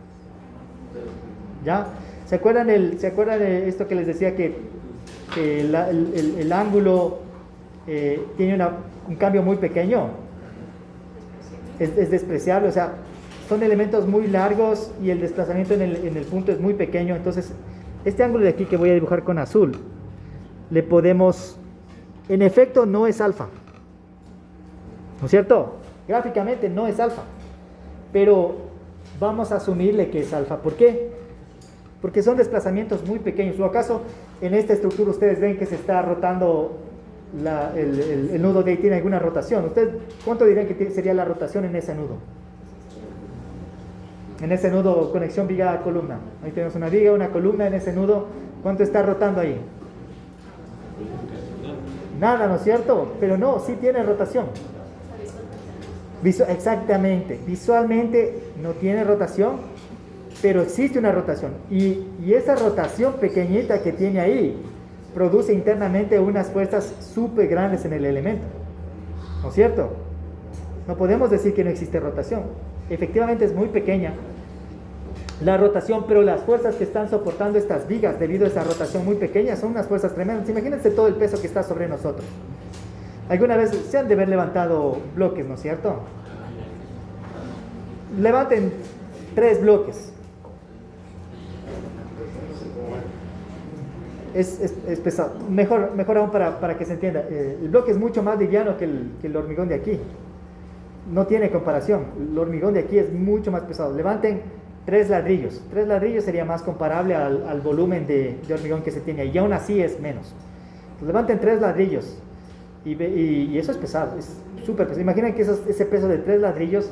¿Ya? ¿Se acuerdan de esto que les decía que el ángulo tiene un cambio muy pequeño? Es despreciable, o sea, son elementos muy largos y el desplazamiento en el punto es muy pequeño. Entonces, este ángulo de aquí que voy a dibujar con azul, le podemos, en efecto, no es alfa, ¿no es cierto? Gráficamente no es alfa, pero vamos a asumirle que es alfa. ¿Por qué? Porque son desplazamientos muy pequeños. ¿O acaso en esta estructura ustedes ven que se está rotando el nudo de ahí? ¿Tiene alguna rotación? ¿Ustedes cuánto dirían que sería la rotación en ese nudo? En ese nudo, conexión viga-columna. Ahí tenemos una viga, una columna en ese nudo. ¿Cuánto está rotando ahí? Nada, ¿no es cierto? Pero no, sí tiene rotación. Exactamente. Visualmente no tiene rotación, pero existe una rotación. Y esa rotación pequeñita que tiene ahí produce internamente unas fuerzas súper grandes en el elemento. ¿No es cierto? No podemos decir que no existe rotación. Efectivamente es muy pequeña la rotación, pero las fuerzas que están soportando estas vigas debido a esa rotación muy pequeña son unas fuerzas tremendas. Imagínense todo el peso que está sobre nosotros. Alguna vez se han de haber levantado bloques, ¿no es cierto? Levanten 3 bloques. Es pesado. Mejor aún para que se entienda. El bloque es mucho más liviano que el hormigón de aquí. No tiene comparación. El hormigón de aquí es mucho más pesado. Levanten 3 ladrillos. 3 ladrillos sería más comparable al volumen de hormigón que se tiene. Y aún así es menos. Levanten 3 ladrillos. Y eso es pesado. Es súper pesado. Imaginen que ese peso de 3 ladrillos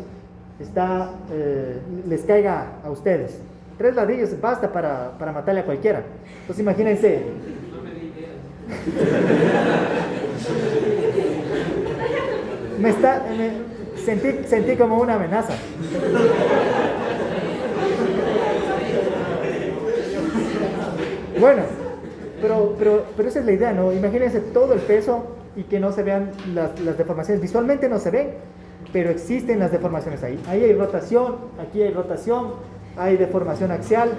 les caiga a ustedes. 3 ladrillos basta para matarle a cualquiera. Entonces imagínense. Sentí como una amenaza. Bueno, pero esa es la idea, ¿no? Imagínense todo el peso y que no se vean las deformaciones. Visualmente no se ven, pero existen las deformaciones ahí. Ahí hay rotación, aquí hay rotación, hay deformación axial,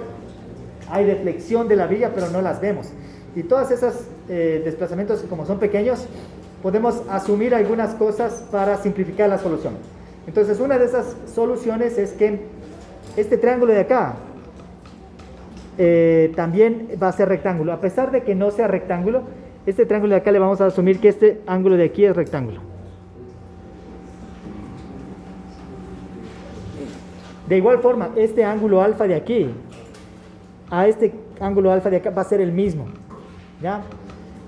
hay deflexión de la viga, pero no las vemos. Y todos esos desplazamientos, como son pequeños, podemos asumir algunas cosas para simplificar la solución. Entonces, una de esas soluciones es que este triángulo de acá también va a ser rectángulo. A pesar de que no sea rectángulo, este triángulo de acá le vamos a asumir que este ángulo de aquí es rectángulo. De igual forma, este ángulo alfa de aquí a este ángulo alfa de acá va a ser el mismo, ¿ya?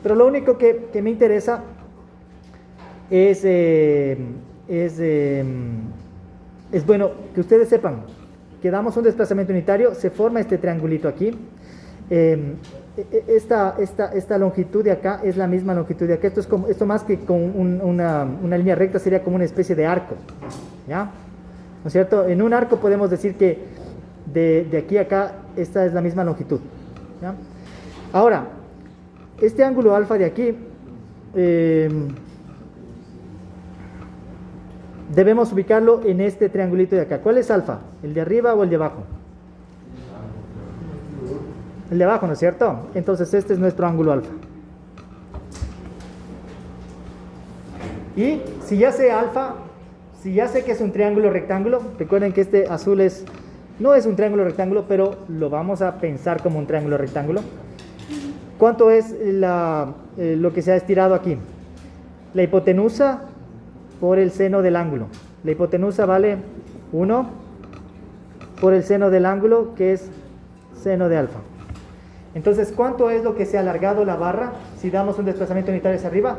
Pero lo único que me interesa es bueno que ustedes sepan que damos un desplazamiento unitario, se forma este triangulito aquí. Esta longitud de acá es la misma longitud de acá. Esto más que con una línea recta sería como una especie de arco, ¿ya? ¿No es cierto? En un arco podemos decir que de aquí a acá esta es la misma longitud, ¿ya? Ahora, este ángulo alfa de aquí debemos ubicarlo en este triangulito de acá. ¿Cuál es alfa? ¿El de arriba o el de abajo? El de abajo, ¿no es cierto? Entonces este es nuestro ángulo alfa. Y si ya sé alfa, si ya sé que es un triángulo rectángulo, recuerden que este azul no es un triángulo rectángulo, pero lo vamos a pensar como un triángulo rectángulo. ¿Cuánto es lo que se ha estirado aquí? La hipotenusa por el seno del ángulo. La hipotenusa vale 1 por el seno del ángulo, que es seno de alfa. Entonces, ¿cuánto es lo que se ha alargado la barra? Si damos un desplazamiento unitario hacia arriba,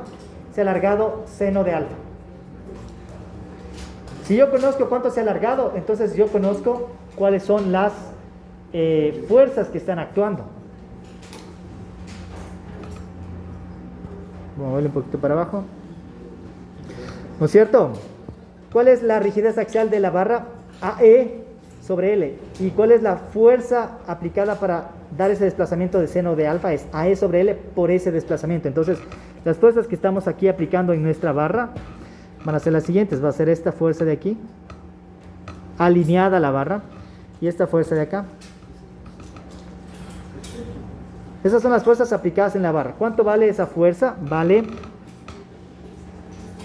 se ha alargado seno de alfa. Si yo conozco cuánto se ha alargado, entonces yo conozco cuáles son las fuerzas que están actuando. Vamos a moverle un poquito para abajo. ¿No es cierto? ¿Cuál es la rigidez axial de la barra? AE sobre L. ¿Y cuál es la fuerza aplicada para dar ese desplazamiento de seno de alfa? Es AE sobre L por ese desplazamiento. Entonces, las fuerzas que estamos aquí aplicando en nuestra barra van a ser las siguientes. Va a ser esta fuerza de aquí, alineada a la barra, y esta fuerza de acá. Esas son las fuerzas aplicadas en la barra. ¿Cuánto vale esa fuerza? Vale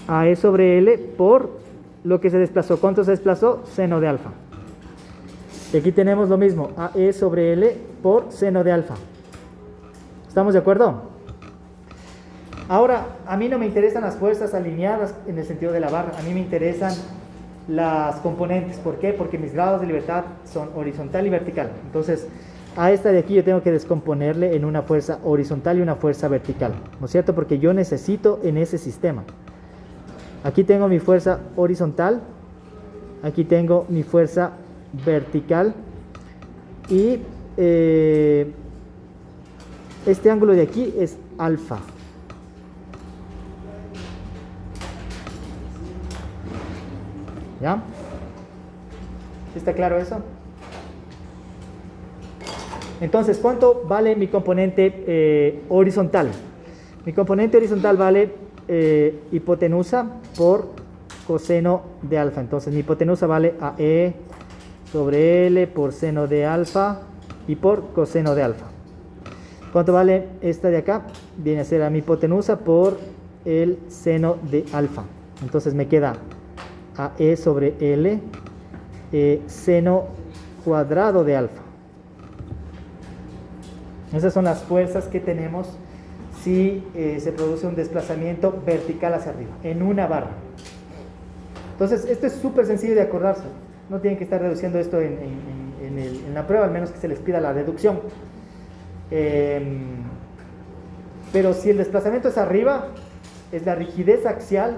AE sobre L por lo que se desplazó. ¿Cuánto se desplazó? Seno de alfa. Y aquí tenemos lo mismo, AE sobre L por seno de alfa. ¿Estamos de acuerdo? Ahora, a mí no me interesan las fuerzas alineadas en el sentido de la barra. A mí me interesan las componentes. ¿Por qué? Porque mis grados de libertad son horizontal y vertical. Entonces, a esta de aquí yo tengo que descomponerle en una fuerza horizontal y una fuerza vertical, ¿no es cierto? Porque yo necesito en ese sistema. Aquí tengo mi fuerza horizontal, aquí tengo mi fuerza vertical y este ángulo de aquí es alfa. ¿Ya? ¿Está claro eso? Entonces, ¿cuánto vale mi componente horizontal? Mi componente horizontal vale hipotenusa por coseno de alfa. Entonces, mi hipotenusa vale AE sobre L por seno de alfa y por coseno de alfa. ¿Cuánto vale esta de acá? Viene a ser a mi hipotenusa por el seno de alfa. Entonces me queda AE sobre L seno cuadrado de alfa. Esas son las fuerzas que tenemos si se produce un desplazamiento vertical hacia arriba, en una barra. Entonces, esto es súper sencillo de acordarse. No tienen que estar reduciendo esto en la prueba, al menos que se les pida la deducción. Pero si el desplazamiento es arriba, es la rigidez axial.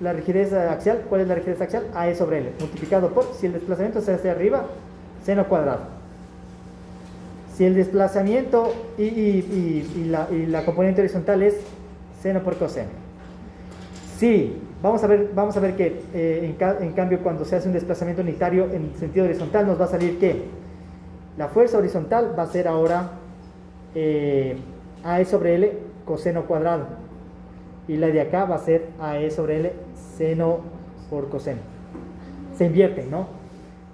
La rigidez axial, ¿cuál es la rigidez axial? AE sobre L, multiplicado por, si el desplazamiento es hacia arriba, seno cuadrado. Si el desplazamiento y la componente horizontal es seno por coseno. Sí, vamos a ver que en cambio cuando se hace un desplazamiento unitario en sentido horizontal nos va a salir que la fuerza horizontal va a ser ahora AE sobre L coseno cuadrado y la de acá va a ser AE sobre L seno por coseno. Se invierten, ¿no?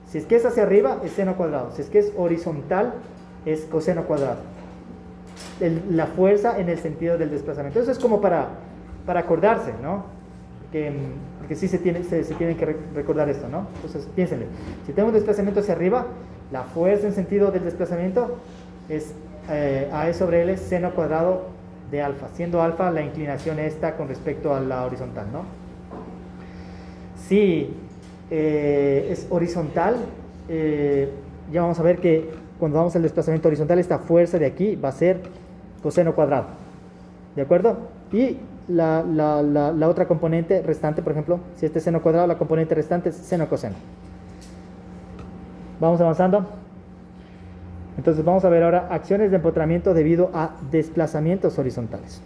Si es que es hacia arriba es seno cuadrado, si es que es horizontal es coseno cuadrado. La fuerza en el sentido del desplazamiento. Eso es como para acordarse, ¿no? Que sí se tienen que recordar esto, ¿no? Entonces piénsenle, si tengo un desplazamiento hacia arriba, la fuerza en sentido del desplazamiento es AE sobre L seno cuadrado de alfa, siendo alfa la inclinación esta con respecto a la horizontal, ¿no? Si es horizontal, ya vamos a ver que cuando vamos al desplazamiento horizontal, esta fuerza de aquí va a ser coseno cuadrado, ¿de acuerdo? Y la otra componente restante, por ejemplo, si este es seno cuadrado, la componente restante es seno coseno. Vamos avanzando. Entonces vamos a ver ahora acciones de empotramiento debido a desplazamientos horizontales.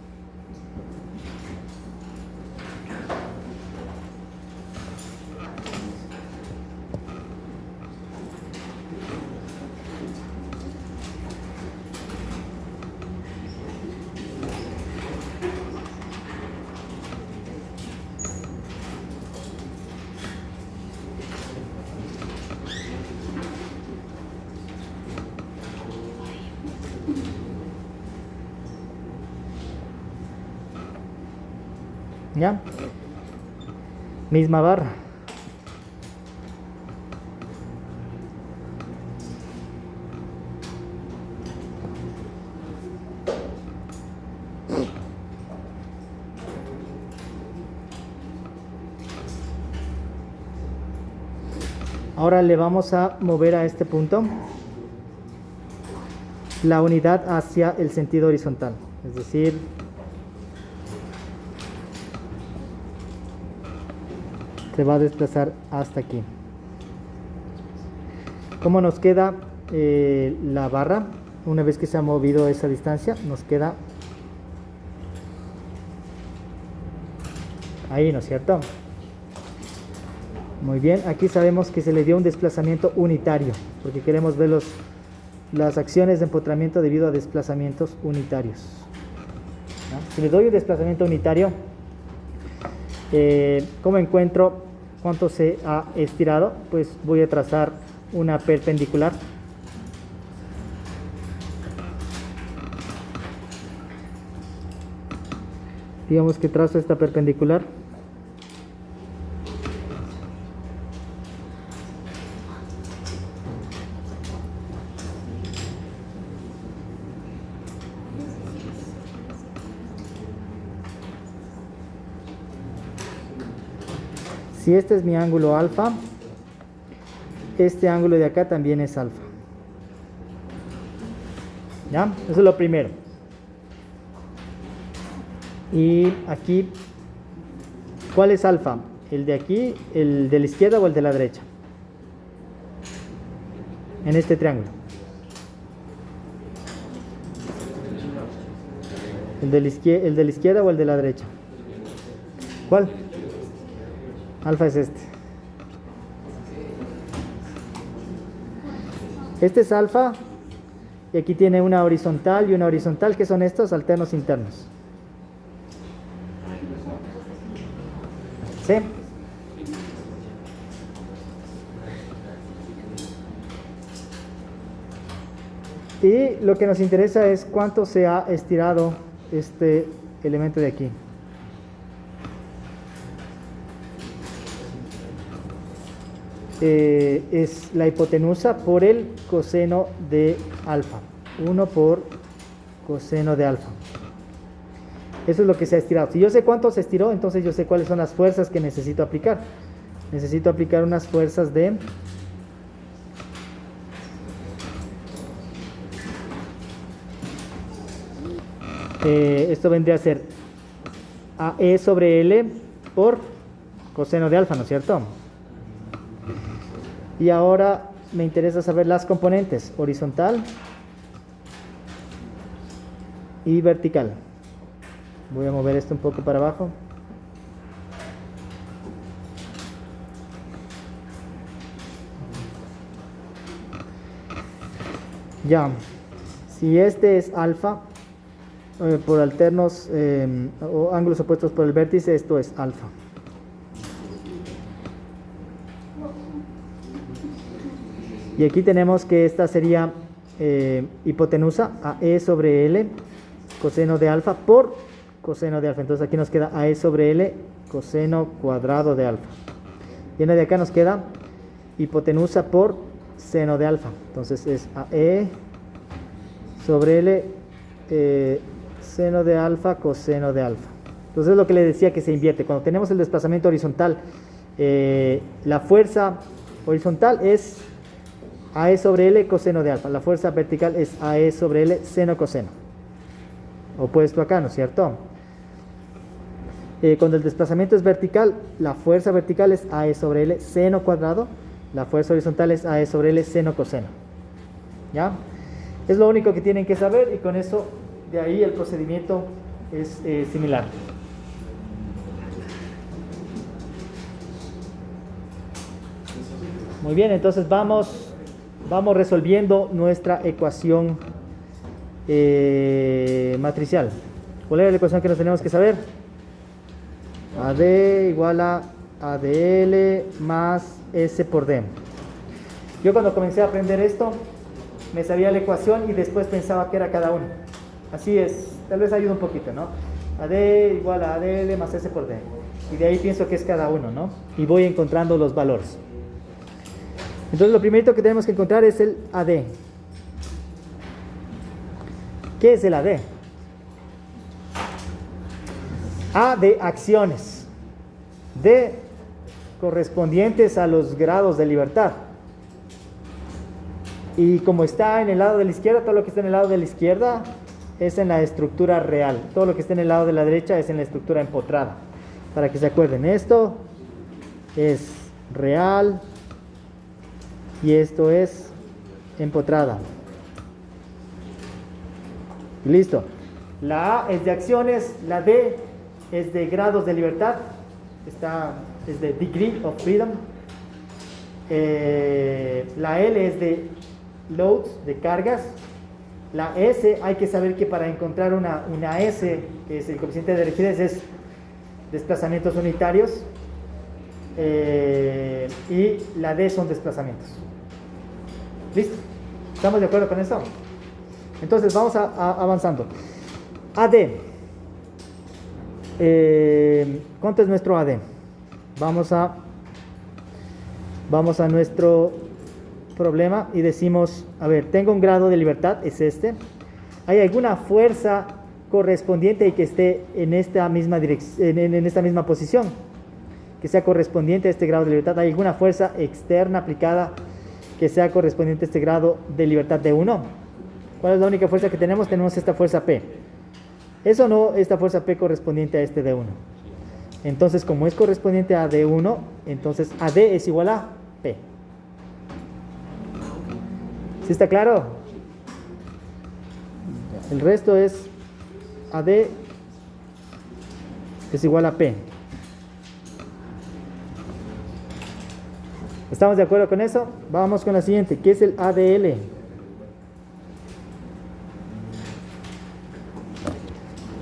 ¿Ya? Misma barra. Ahora le vamos a mover a este punto la unidad hacia el sentido horizontal, es decir, se va a desplazar hasta aquí. ¿Cómo nos queda la barra? Una vez que se ha movido esa distancia, nos queda ahí, ¿no es cierto? Muy bien, aquí sabemos que se le dio un desplazamiento unitario, porque queremos ver las acciones de empotramiento debido a desplazamientos unitarios. ¿No? Si le doy un desplazamiento unitario, ¿cómo encuentro cuánto se ha estirado? Pues voy a trazar una perpendicular. Digamos que trazo esta perpendicular. Si este es mi ángulo alfa, este ángulo de acá también es alfa. ¿Ya? Eso es lo primero. Y aquí, ¿cuál es alfa? ¿El de aquí, el de la izquierda o el de la derecha? En este triángulo. ¿El de la izquierda o el de la derecha? ¿Cuál? Alfa es este. Este es alfa Y aquí tiene una horizontal y una horizontal. ¿Qué son estos? Alternos internos. ¿Sí? Y lo que nos interesa es cuánto se ha estirado este elemento de aquí. Es la hipotenusa por el coseno de alfa. 1 por coseno de alfa. Eso es lo que se ha estirado. Si yo sé cuánto se estiró, entonces yo sé cuáles son las fuerzas que necesito aplicar. Necesito aplicar unas fuerzas de... esto vendría a ser AE sobre L por coseno de alfa, ¿no es cierto? Y ahora me interesa saber las componentes, horizontal y vertical. Voy a mover esto un poco para abajo. Ya, si este es alfa, por alternos o ángulos opuestos por el vértice, esto es alfa. Y aquí tenemos que esta sería hipotenusa, AE sobre L, coseno de alfa por coseno de alfa. Entonces aquí nos queda AE sobre L, coseno cuadrado de alfa. Y en la de acá nos queda hipotenusa por seno de alfa. Entonces es AE sobre L, seno de alfa, coseno de alfa. Entonces es lo que le decía que se invierte. Cuando tenemos el desplazamiento horizontal, la fuerza horizontal es AE sobre L coseno de alfa. La fuerza vertical es AE sobre L seno coseno. Opuesto acá, ¿no es cierto? Cuando el desplazamiento es vertical, la fuerza vertical es AE sobre L seno cuadrado. La fuerza horizontal es AE sobre L seno coseno. ¿Ya? Es lo único que tienen que saber y con eso, de ahí el procedimiento es similar. Muy bien, entonces vamos resolviendo nuestra ecuación matricial. ¿Cuál era la ecuación que nos tenemos que saber? AD igual a ADL más S por D. Yo cuando comencé a aprender esto, me sabía la ecuación y después pensaba que era cada uno. Así es, tal vez ayuda un poquito, ¿no? AD igual a ADL más S por D. Y de ahí pienso que es cada uno, ¿no? Y voy encontrando los valores. Entonces lo primerito que tenemos que encontrar es el AD. ¿Qué es el AD? A de acciones. D correspondientes a los grados de libertad. Y como está en el lado de la izquierda, todo lo que está en el lado de la izquierda es en la estructura real. Todo lo que está en el lado de la derecha es en la estructura empotrada. Para que se acuerden, esto es real y esto es empotrada. Listo. La A es de acciones, la D es de grados de libertad, es de degree of freedom. La L es de loads, de cargas. La S, hay que saber que para encontrar una S, que es el coeficiente de rigidez, es desplazamientos unitarios. Y la D son desplazamientos. ¿Listo? ¿Estamos de acuerdo con eso? Entonces vamos avanzando. AD. ¿Cuánto es nuestro AD? Vamos a nuestro problema y decimos, a ver, tengo un grado de libertad, es este. ¿Hay alguna fuerza correspondiente y que esté en esta misma dirección, en esta misma posición, que sea correspondiente a este grado de libertad? ¿Hay alguna fuerza externa aplicada que sea correspondiente a este grado de libertad de 1? ¿Cuál es la única fuerza que tenemos? Tenemos esta fuerza P. ¿Es o no esta fuerza P correspondiente a este D1? Entonces, como es correspondiente a D1, entonces AD es igual a P. ¿Sí está claro? El resto es AD es igual a P. ¿Estamos de acuerdo con eso? Vamos con la siguiente, ¿qué es el ADL?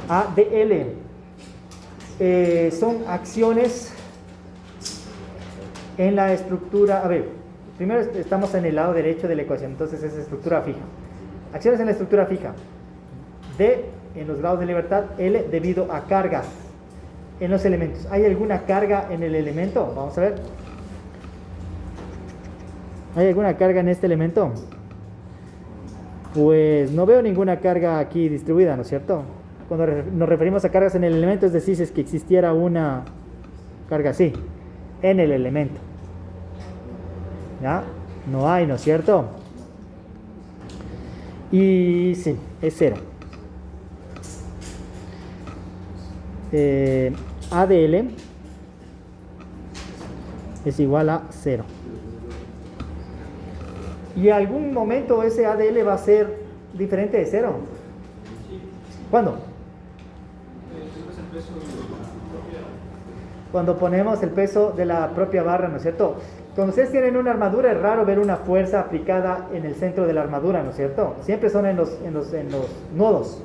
ADL son acciones en la estructura. A ver, primero estamos en el lado derecho de la ecuación, entonces es estructura fija. Acciones en la estructura fija. D en los grados de libertad, L debido a cargas en los elementos. ¿Hay alguna carga en el elemento? Vamos a ver. ¿Hay alguna carga en este elemento? Pues no veo ninguna carga aquí distribuida, ¿no es cierto? Cuando nos referimos a cargas en el elemento, es decir, si es que existiera una carga así, en el elemento. ¿Ya? No hay, ¿no es cierto? Y sí, es 0. ADL es igual a 0. Y en algún momento ese ADL va a ser diferente de 0. ¿Cuándo? Cuando ponemos el peso de la propia barra, ¿no es cierto? Cuando ustedes tienen una armadura es raro ver una fuerza aplicada en el centro de la armadura, ¿no es cierto? Siempre son en los nodos.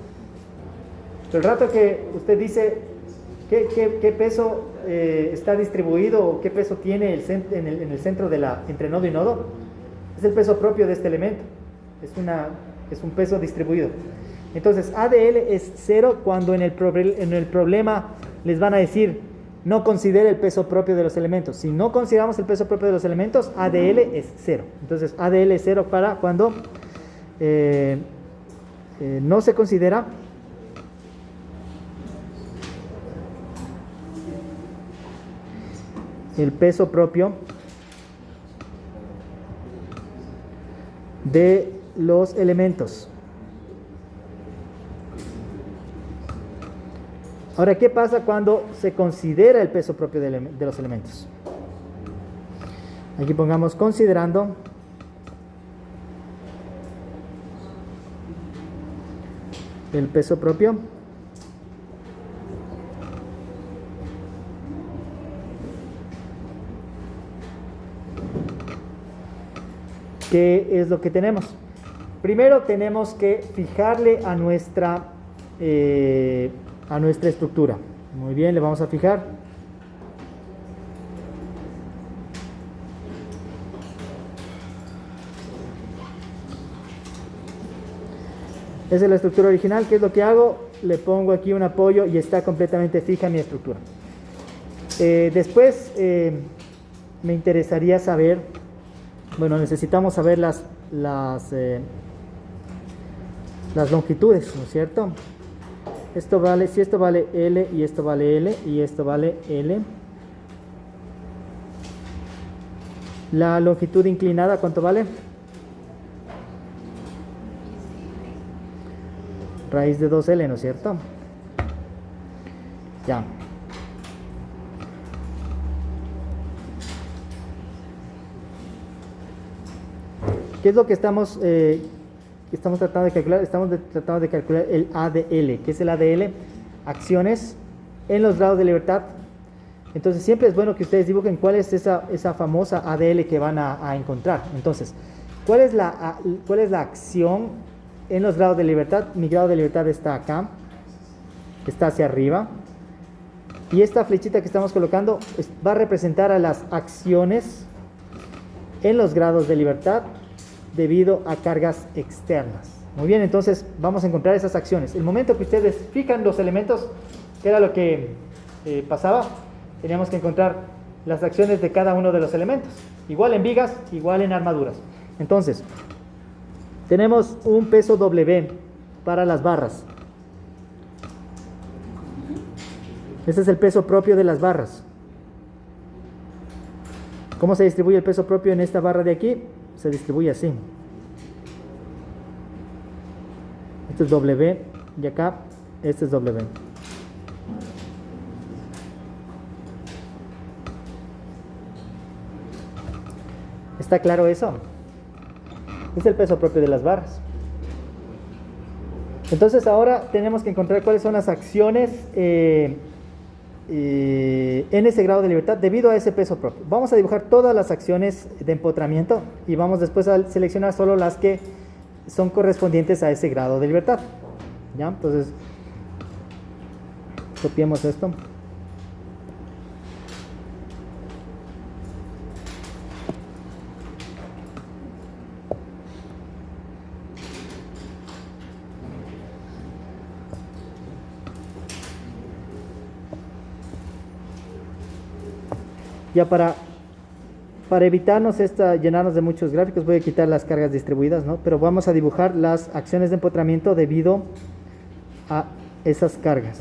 Pero el rato que usted dice qué peso está distribuido o qué peso tiene en el centro de entre nodo y nodo, es el peso propio de este elemento. Es un peso distribuido. Entonces ADL es 0 cuando en el problema les van a decir no considere el peso propio de los elementos. Si no consideramos el peso propio de los elementos, ADL es 0. Entonces ADL es 0 para cuando no se considera el peso propio de los elementos. Ahora, ¿qué pasa cuando se considera el peso propio de los elementos? Aquí pongamos considerando el peso propio ¿qué es lo que tenemos? Primero tenemos que fijarle a nuestra estructura. Muy bien, le vamos a fijar. Esa es la estructura original. ¿Qué es lo que hago? Le pongo aquí un apoyo y está completamente fija mi estructura. Después me interesaría saber, bueno, necesitamos saber las longitudes, ¿no es cierto? Esto vale, si esto vale L y esto vale L y esto vale L. La longitud inclinada, ¿cuánto vale? Raíz de 2L, ¿no es cierto? Ya. ¿Qué es lo que estamos tratando de calcular? Estamos tratando de calcular el ADL. ¿Qué es el ADL? Acciones en los grados de libertad. Entonces siempre es bueno que ustedes dibujen cuál es esa famosa ADL que van a encontrar. Entonces, ¿cuál es la acción en los grados de libertad? Mi grado de libertad está acá, está hacia arriba. Y esta flechita que estamos colocando va a representar a las acciones en los grados de libertad debido a cargas externas. Muy bien, entonces vamos a encontrar esas acciones. El momento que ustedes fijan los elementos, que era lo que pasaba, teníamos que encontrar las acciones de cada uno de los elementos. Igual en vigas, igual en armaduras. Entonces, tenemos un peso W para las barras. Este es el peso propio de las barras. ¿Cómo se distribuye el peso propio en esta barra de aquí? Se distribuye así. Esto es W y acá este es W. ¿Está claro eso? Es el peso propio de las barras. Entonces ahora tenemos que encontrar cuáles son las acciones en ese grado de libertad debido a ese peso propio. Vamos a dibujar todas las acciones de empotramiento y vamos después a seleccionar solo las que son correspondientes a ese grado de libertad. ¿Ya? Entonces Copiemos esto. Ya para evitarnos llenarnos de muchos gráficos, voy a quitar las cargas distribuidas, ¿no? Pero vamos a dibujar las acciones de empotramiento debido a esas cargas.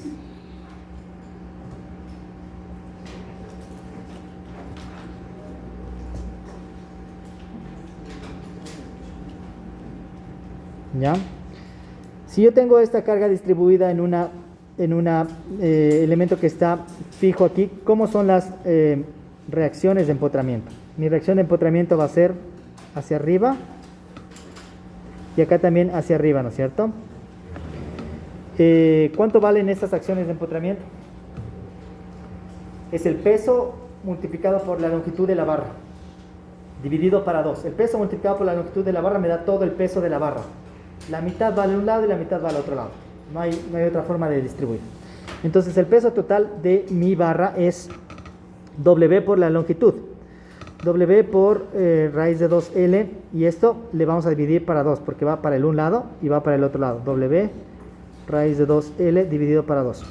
¿Ya? Si yo tengo esta carga distribuida en un elemento que está fijo aquí, ¿cómo son las reacciones de empotramiento? Mi reacción de empotramiento va a ser hacia arriba y acá también hacia arriba, ¿no es cierto? ¿Cuánto valen estas acciones de empotramiento? Es el peso multiplicado por la longitud de la barra, dividido para 2. El peso multiplicado por la longitud de la barra me da todo el peso de la barra. La mitad va a un lado y la mitad va al otro lado. No hay otra forma de distribuir. Entonces el peso total de mi barra es W por la longitud. W por raíz de 2L, y esto le vamos a dividir para 2 porque va para el un lado y va para el otro lado. W raíz de 2L dividido para 2.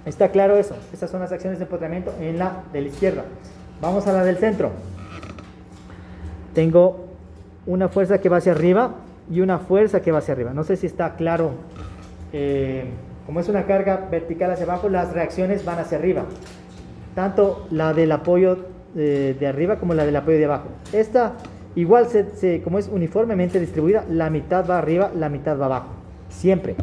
¿Está claro eso? Estas son las acciones de empotramiento en la de la izquierda. Vamos a la del centro. Tengo una fuerza que va hacia arriba y una fuerza que va hacia arriba. No sé si está claro. Como es una carga vertical hacia abajo, las reacciones van hacia arriba. Tanto la del apoyo de arriba como la del apoyo de abajo. Esta igual, como es uniformemente distribuida, la mitad va arriba, la mitad va abajo. Siempre.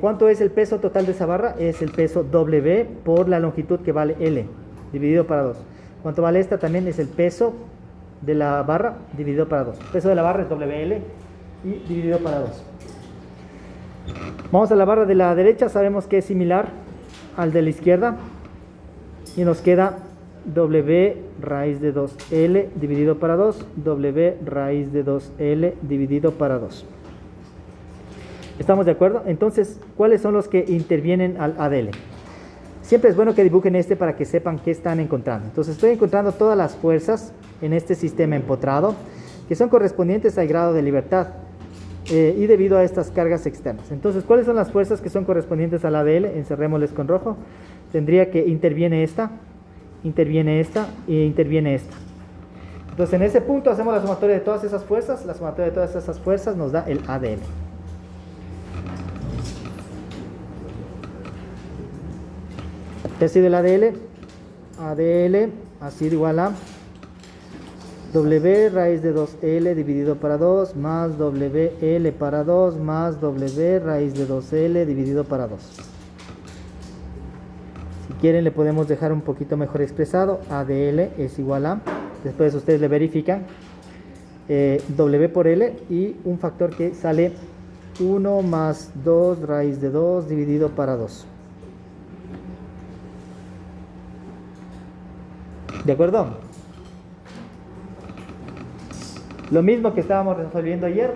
¿Cuánto es el peso total de esa barra? Es el peso W por la longitud, que vale L, dividido para 2. ¿Cuánto vale esta? También es el peso de la barra dividido para 2. El peso de la barra es WL y dividido para 2. Vamos a la barra de la derecha. Sabemos que es similar al de la izquierda y nos queda W raíz de 2L dividido para 2, W raíz de 2L dividido para 2. ¿Estamos de acuerdo? Entonces, ¿cuáles son los que intervienen al ADL? Siempre es bueno que dibujen para que sepan qué están encontrando. Entonces, estoy encontrando todas las fuerzas en este sistema empotrado que son correspondientes al grado de libertad y debido a estas cargas externas. Entonces, ¿cuáles son las fuerzas que son correspondientes al ADL? Encerrémosles con rojo. Tendría que interviene esta e interviene esta. Entonces, en ese punto hacemos la sumatoria de todas esas fuerzas. La sumatoria de todas esas fuerzas nos da el ADL. ¿Qué ha sido el ADL? ADL ha sido igual a W raíz de 2L dividido para 2 más WL para 2 más W raíz de 2L dividido para 2. Si quieren le podemos dejar un poquito mejor expresado. ADL es igual a, después ustedes le verifican, W por L y un factor que sale 1 más 2 raíz de 2 dividido para 2. ¿De acuerdo? Lo mismo que estábamos resolviendo ayer,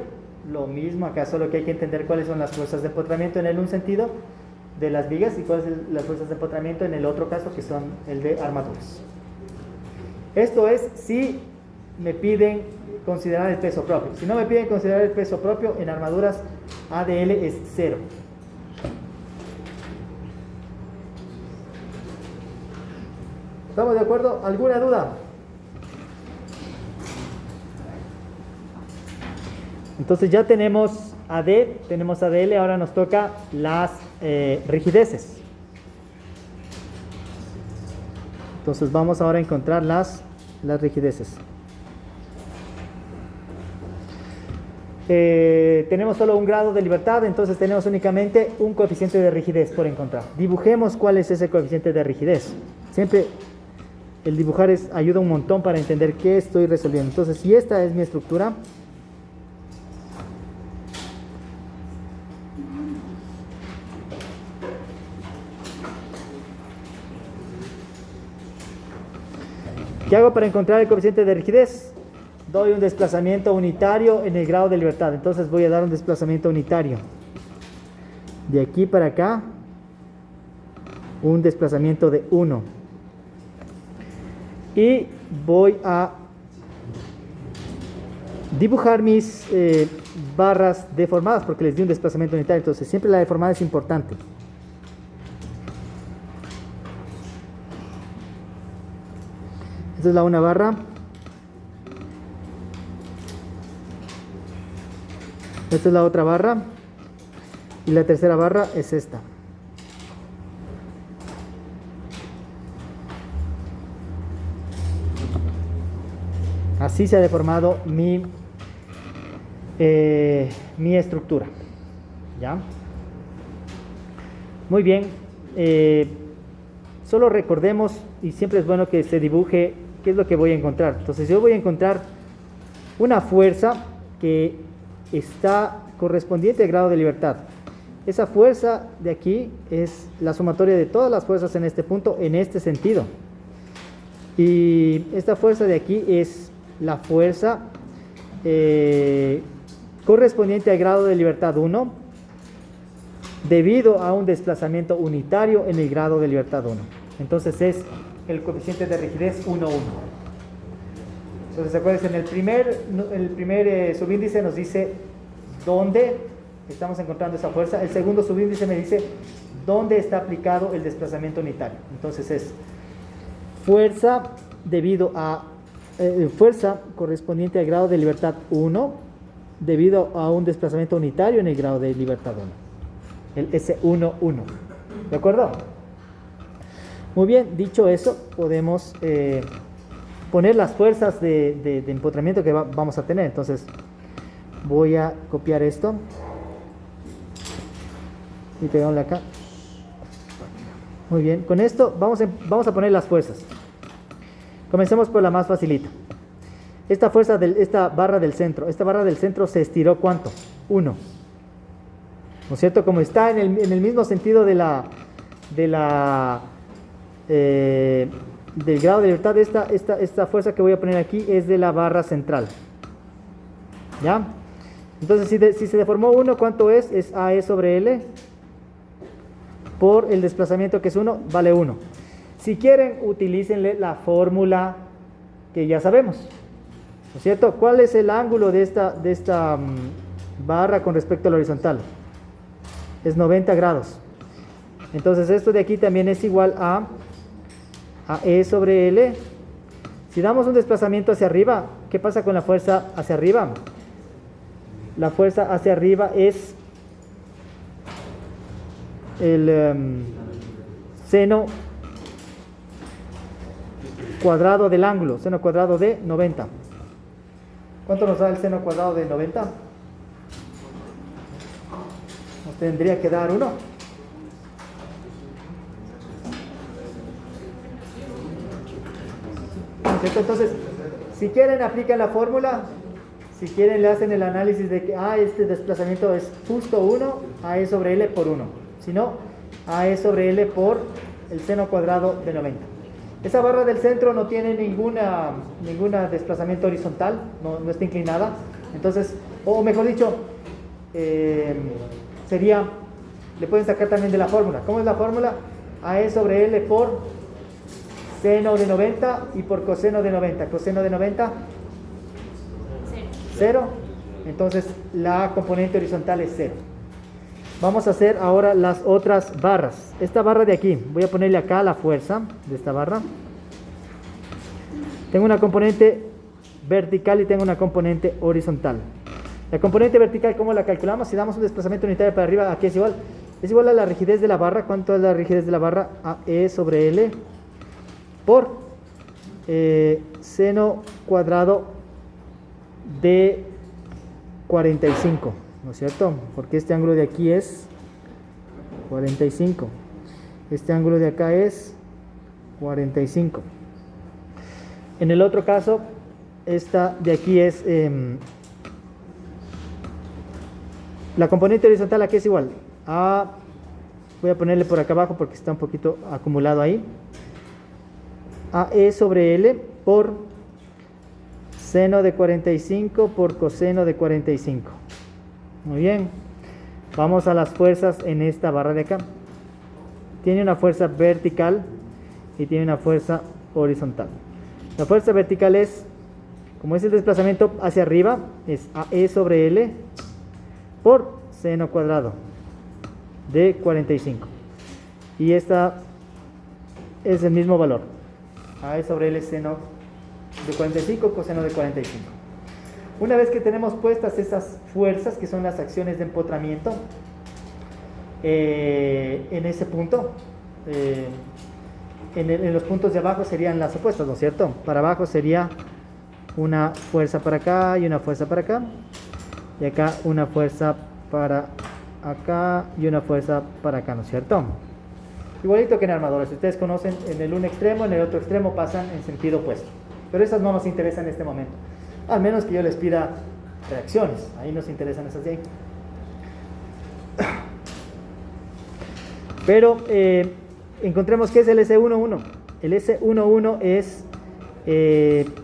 lo mismo acá, solo que hay que entender cuáles son las fuerzas de empotramiento en el un sentido de las vigas y cuáles son las fuerzas de empotramiento en el otro caso, que son el de armaduras. Esto es si me piden considerar el peso propio. Si no me piden considerar el peso propio, en armaduras ADL es 0. ¿Estamos de acuerdo? ¿Alguna duda? Entonces ya tenemos AD, tenemos ADL, ahora nos toca las rigideces. Entonces vamos ahora a encontrar las rigideces. Tenemos solo un grado de libertad, entonces tenemos únicamente un coeficiente de rigidez por encontrar. Dibujemos cuál es ese coeficiente de rigidez. Siempre el dibujar ayuda un montón para entender qué estoy resolviendo. Entonces, si esta es mi estructura, ¿qué hago para encontrar el coeficiente de rigidez? Doy un desplazamiento unitario en el grado de libertad. Entonces voy a dar un desplazamiento unitario de aquí para acá un desplazamiento de 1. Y voy a dibujar mis barras deformadas porque les di un desplazamiento unitario, entonces siempre la deformada es importante. Esta es la una barra. Esta es la otra barra. Y la tercera barra es esta. Así se ha deformado mi estructura. ¿Ya? Muy bien. Solo recordemos, y siempre es bueno que se dibuje qué es lo que voy a encontrar. Entonces yo voy a encontrar una fuerza que está correspondiente al grado de libertad. Esa fuerza de aquí es la sumatoria de todas las fuerzas en este punto, en este sentido. Y esta fuerza de aquí es la fuerza correspondiente al grado de libertad 1 debido a un desplazamiento unitario en el grado de libertad 1. Entonces es el coeficiente de rigidez 1,1. Entonces acuérdense, en el primer subíndice nos dice dónde estamos encontrando esa fuerza. El segundo subíndice me dice dónde está aplicado el desplazamiento unitario. Entonces es fuerza debido a fuerza correspondiente al grado de libertad 1 debido a un desplazamiento unitario en el grado de libertad 1, el S11. ¿De acuerdo? Muy bien, dicho eso, podemos poner las fuerzas de empotramiento que vamos a tener. Entonces voy a copiar esto y pegarle acá. Muy bien, con esto vamos a poner las fuerzas. Comencemos por la más facilita. Esta fuerza esta barra del centro se estiró ¿cuánto? 1. ¿No es cierto? Como está en el mismo sentido del grado de libertad, esta fuerza que voy a poner aquí es de la barra central. ¿Ya? Entonces si se deformó 1, ¿cuánto es? Es AE sobre L por el desplazamiento que es 1, vale 1. Si quieren, utilícenle la fórmula que ya sabemos, ¿no es cierto? ¿Cuál es el ángulo de esta barra con respecto a la horizontal? Es 90 grados. Entonces esto de aquí también es igual a E sobre L. Si damos un desplazamiento hacia arriba, ¿qué pasa con la fuerza hacia arriba? La fuerza hacia arriba es el seno cuadrado del ángulo, seno cuadrado de 90. ¿Cuánto nos da el seno cuadrado de 90? Nos tendría que dar 1. Entonces, si quieren aplican la fórmula, si quieren le hacen el análisis de que este desplazamiento es justo 1, AE sobre L por 1. Si no, AE sobre L por el seno cuadrado de 90. Esa barra del centro no tiene ninguna desplazamiento horizontal, no está inclinada. Entonces, o mejor dicho, le pueden sacar también de la fórmula. ¿Cómo es la fórmula? AE sobre L por seno de 90 y por coseno de 90. Coseno de 90, 0. Entonces, la componente horizontal es 0. Vamos a hacer ahora las otras barras. Esta barra de aquí, voy a ponerle acá la fuerza de esta barra. Tengo una componente vertical y tengo una componente horizontal. La componente vertical, ¿cómo la calculamos? Si damos un desplazamiento unitario para arriba, aquí es igual a la rigidez de la barra. ¿Cuánto es la rigidez de la barra? AE sobre L por seno cuadrado de 45. ¿No es cierto? Porque este ángulo de aquí es 45. Este ángulo de acá es 45. En el otro caso, esta de aquí es la componente horizontal. Aquí es igual a, voy a ponerle por acá abajo porque está un poquito acumulado ahí, AE sobre L por seno de 45 por coseno de 45. Muy bien, vamos a las fuerzas en esta barra de acá. tiene una fuerza vertical y tiene una fuerza horizontal. La fuerza vertical es, como es el desplazamiento hacia arriba, es AE sobre L por seno cuadrado de 45. Y esta es el mismo valor. AE sobre L seno de 45, coseno de 45. Una vez que tenemos puestas esas fuerzas, que son las acciones de empotramiento, en ese punto, en los puntos de abajo serían las opuestas, ¿no es cierto? Para abajo sería una fuerza para acá y una fuerza para acá, y acá una fuerza para acá y una fuerza para acá, ¿no es cierto? Igualito que en armadoras, si ustedes conocen, en el un extremo, en el otro extremo pasan en sentido opuesto, pero esas no nos interesan en este momento, al menos que yo les pida reacciones, ahí nos interesan esas de ahí. Pero encontremos qué es el S11. El S11 es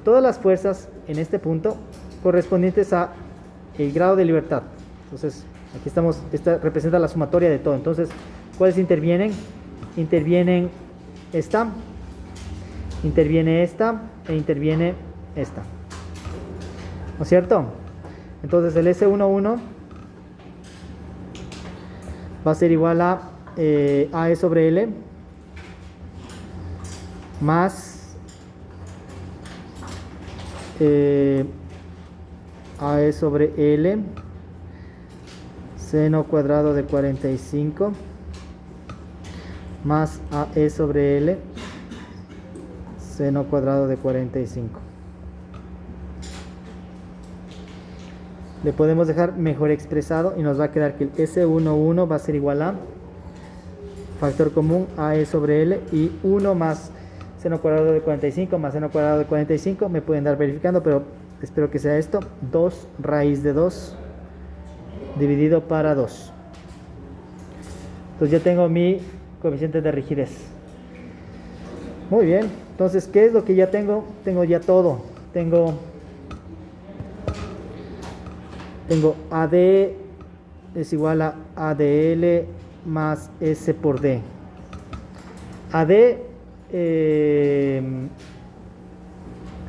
todas las fuerzas en este punto correspondientes a el grado de libertad. Entonces, aquí estamos, esta representa la sumatoria de todo. Entonces, ¿cuáles intervienen? Intervienen esta, interviene esta e interviene esta. ¿No es cierto? Entonces, el S11 va a ser igual a AE sobre L más AE sobre L seno cuadrado de 45 más AE sobre L seno cuadrado de 45. Le podemos dejar mejor expresado y nos va a quedar que el S11 va a ser igual a factor común AE sobre L y 1 más seno cuadrado de 45 más seno cuadrado de 45. Me pueden dar verificando, pero espero que sea esto. 2 raíz de 2 dividido para 2. Entonces ya tengo mi coeficiente de rigidez. Muy bien. Entonces, ¿qué es lo que ya tengo? Tengo ya todo. Tengo AD es igual a ADL más S por D. AD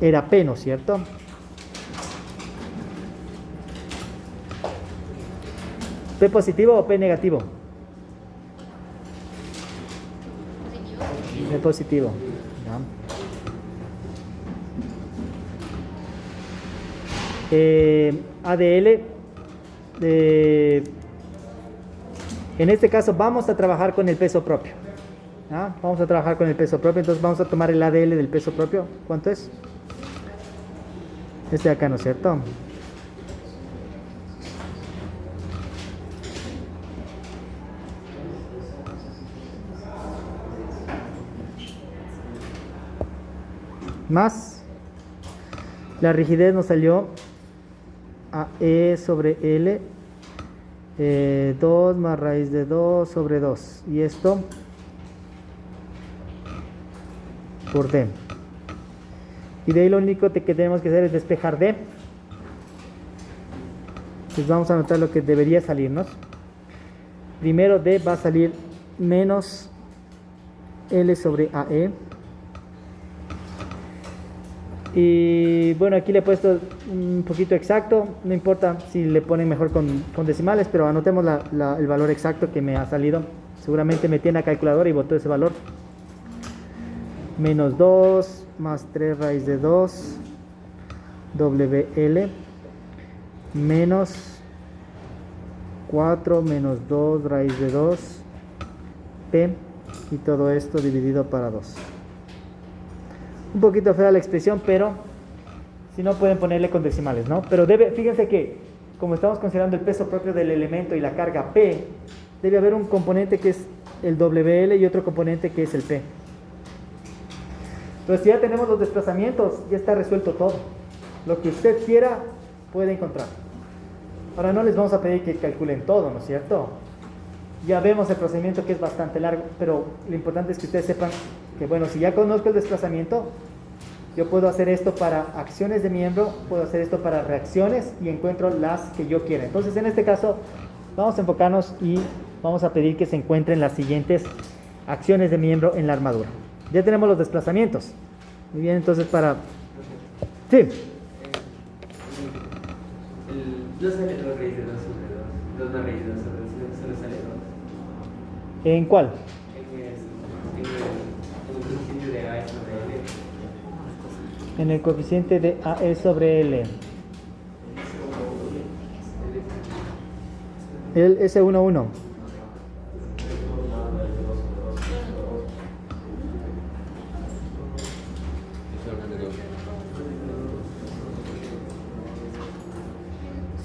era P, ¿no es cierto? ¿P positivo o P negativo? P positivo. ADL, en este caso vamos a trabajar con el peso propio. Vamos a trabajar con el peso propio, entonces vamos a tomar el ADL del peso propio. ¿Cuánto es? Este de acá, ¿no es cierto? Más la rigidez nos salió a E sobre L 2 más raíz de 2 sobre 2, y esto por D, y de ahí lo único que tenemos que hacer es despejar D. Pues vamos a anotar lo que debería salirnos. Primero D va a salir menos L sobre AE. Y bueno, aquí le he puesto un poquito exacto, no importa si le ponen mejor con decimales, pero anotemos el valor exacto que me ha salido. Seguramente metí en la calculadora y botó ese valor. Menos 2 más 3 raíz de 2 WL menos 4 menos 2 raíz de 2 P, y todo esto dividido para 2. Un poquito fea la expresión, pero si no pueden ponerle con decimales, ¿no? Pero fíjense que como estamos considerando el peso propio del elemento y la carga P, debe haber un componente que es el WL y otro componente que es el P. Entonces, si ya tenemos los desplazamientos, ya está resuelto todo. Lo que usted quiera puede encontrar. Ahora no les vamos a pedir que calculen todo, ¿no es cierto? Ya vemos el procedimiento, que es bastante largo, pero lo importante es que ustedes sepan que, bueno, si ya conozco el desplazamiento, yo puedo hacer esto para acciones de miembro, puedo hacer esto para reacciones y encuentro las que yo quiera. Entonces, en este caso, vamos a enfocarnos y vamos a pedir que se encuentren las siguientes acciones de miembro en la armadura. Ya tenemos los desplazamientos. Muy bien, entonces para... Sí, No sale 2 raíz de 2 sobre 2. 2 raíz de 2 sobre 2, solo sale 2. ¿en cuál? En el coeficiente de A sobre L. En el coeficiente de AE sobre L. El S11.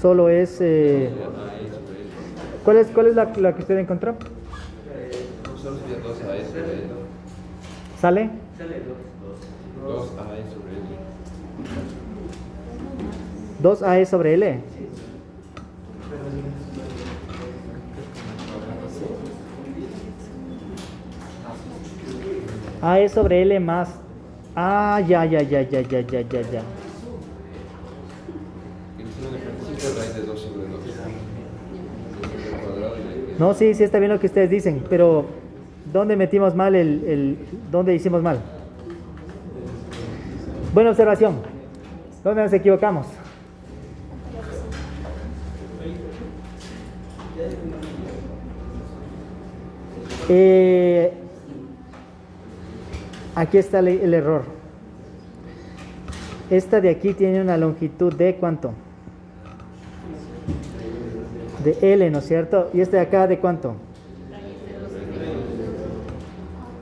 Solo es... ¿Cuál es la que usted encontró? Solo sería 2AE sobre L. ¿Sale? Sale 2AE sobre L. 2AE sobre L. AE sobre L más... Ah, ya. Y el seno de 45 raíz de 2 sobre 2. El cuadrado y la y. No, sí, está bien lo que ustedes dicen, pero ¿dónde metimos mal dónde hicimos mal? Buena observación. ¿Dónde nos equivocamos? Aquí está el error. Esta de aquí tiene una longitud de ¿cuánto? De L, ¿no es cierto? Y esta de acá, ¿de cuánto?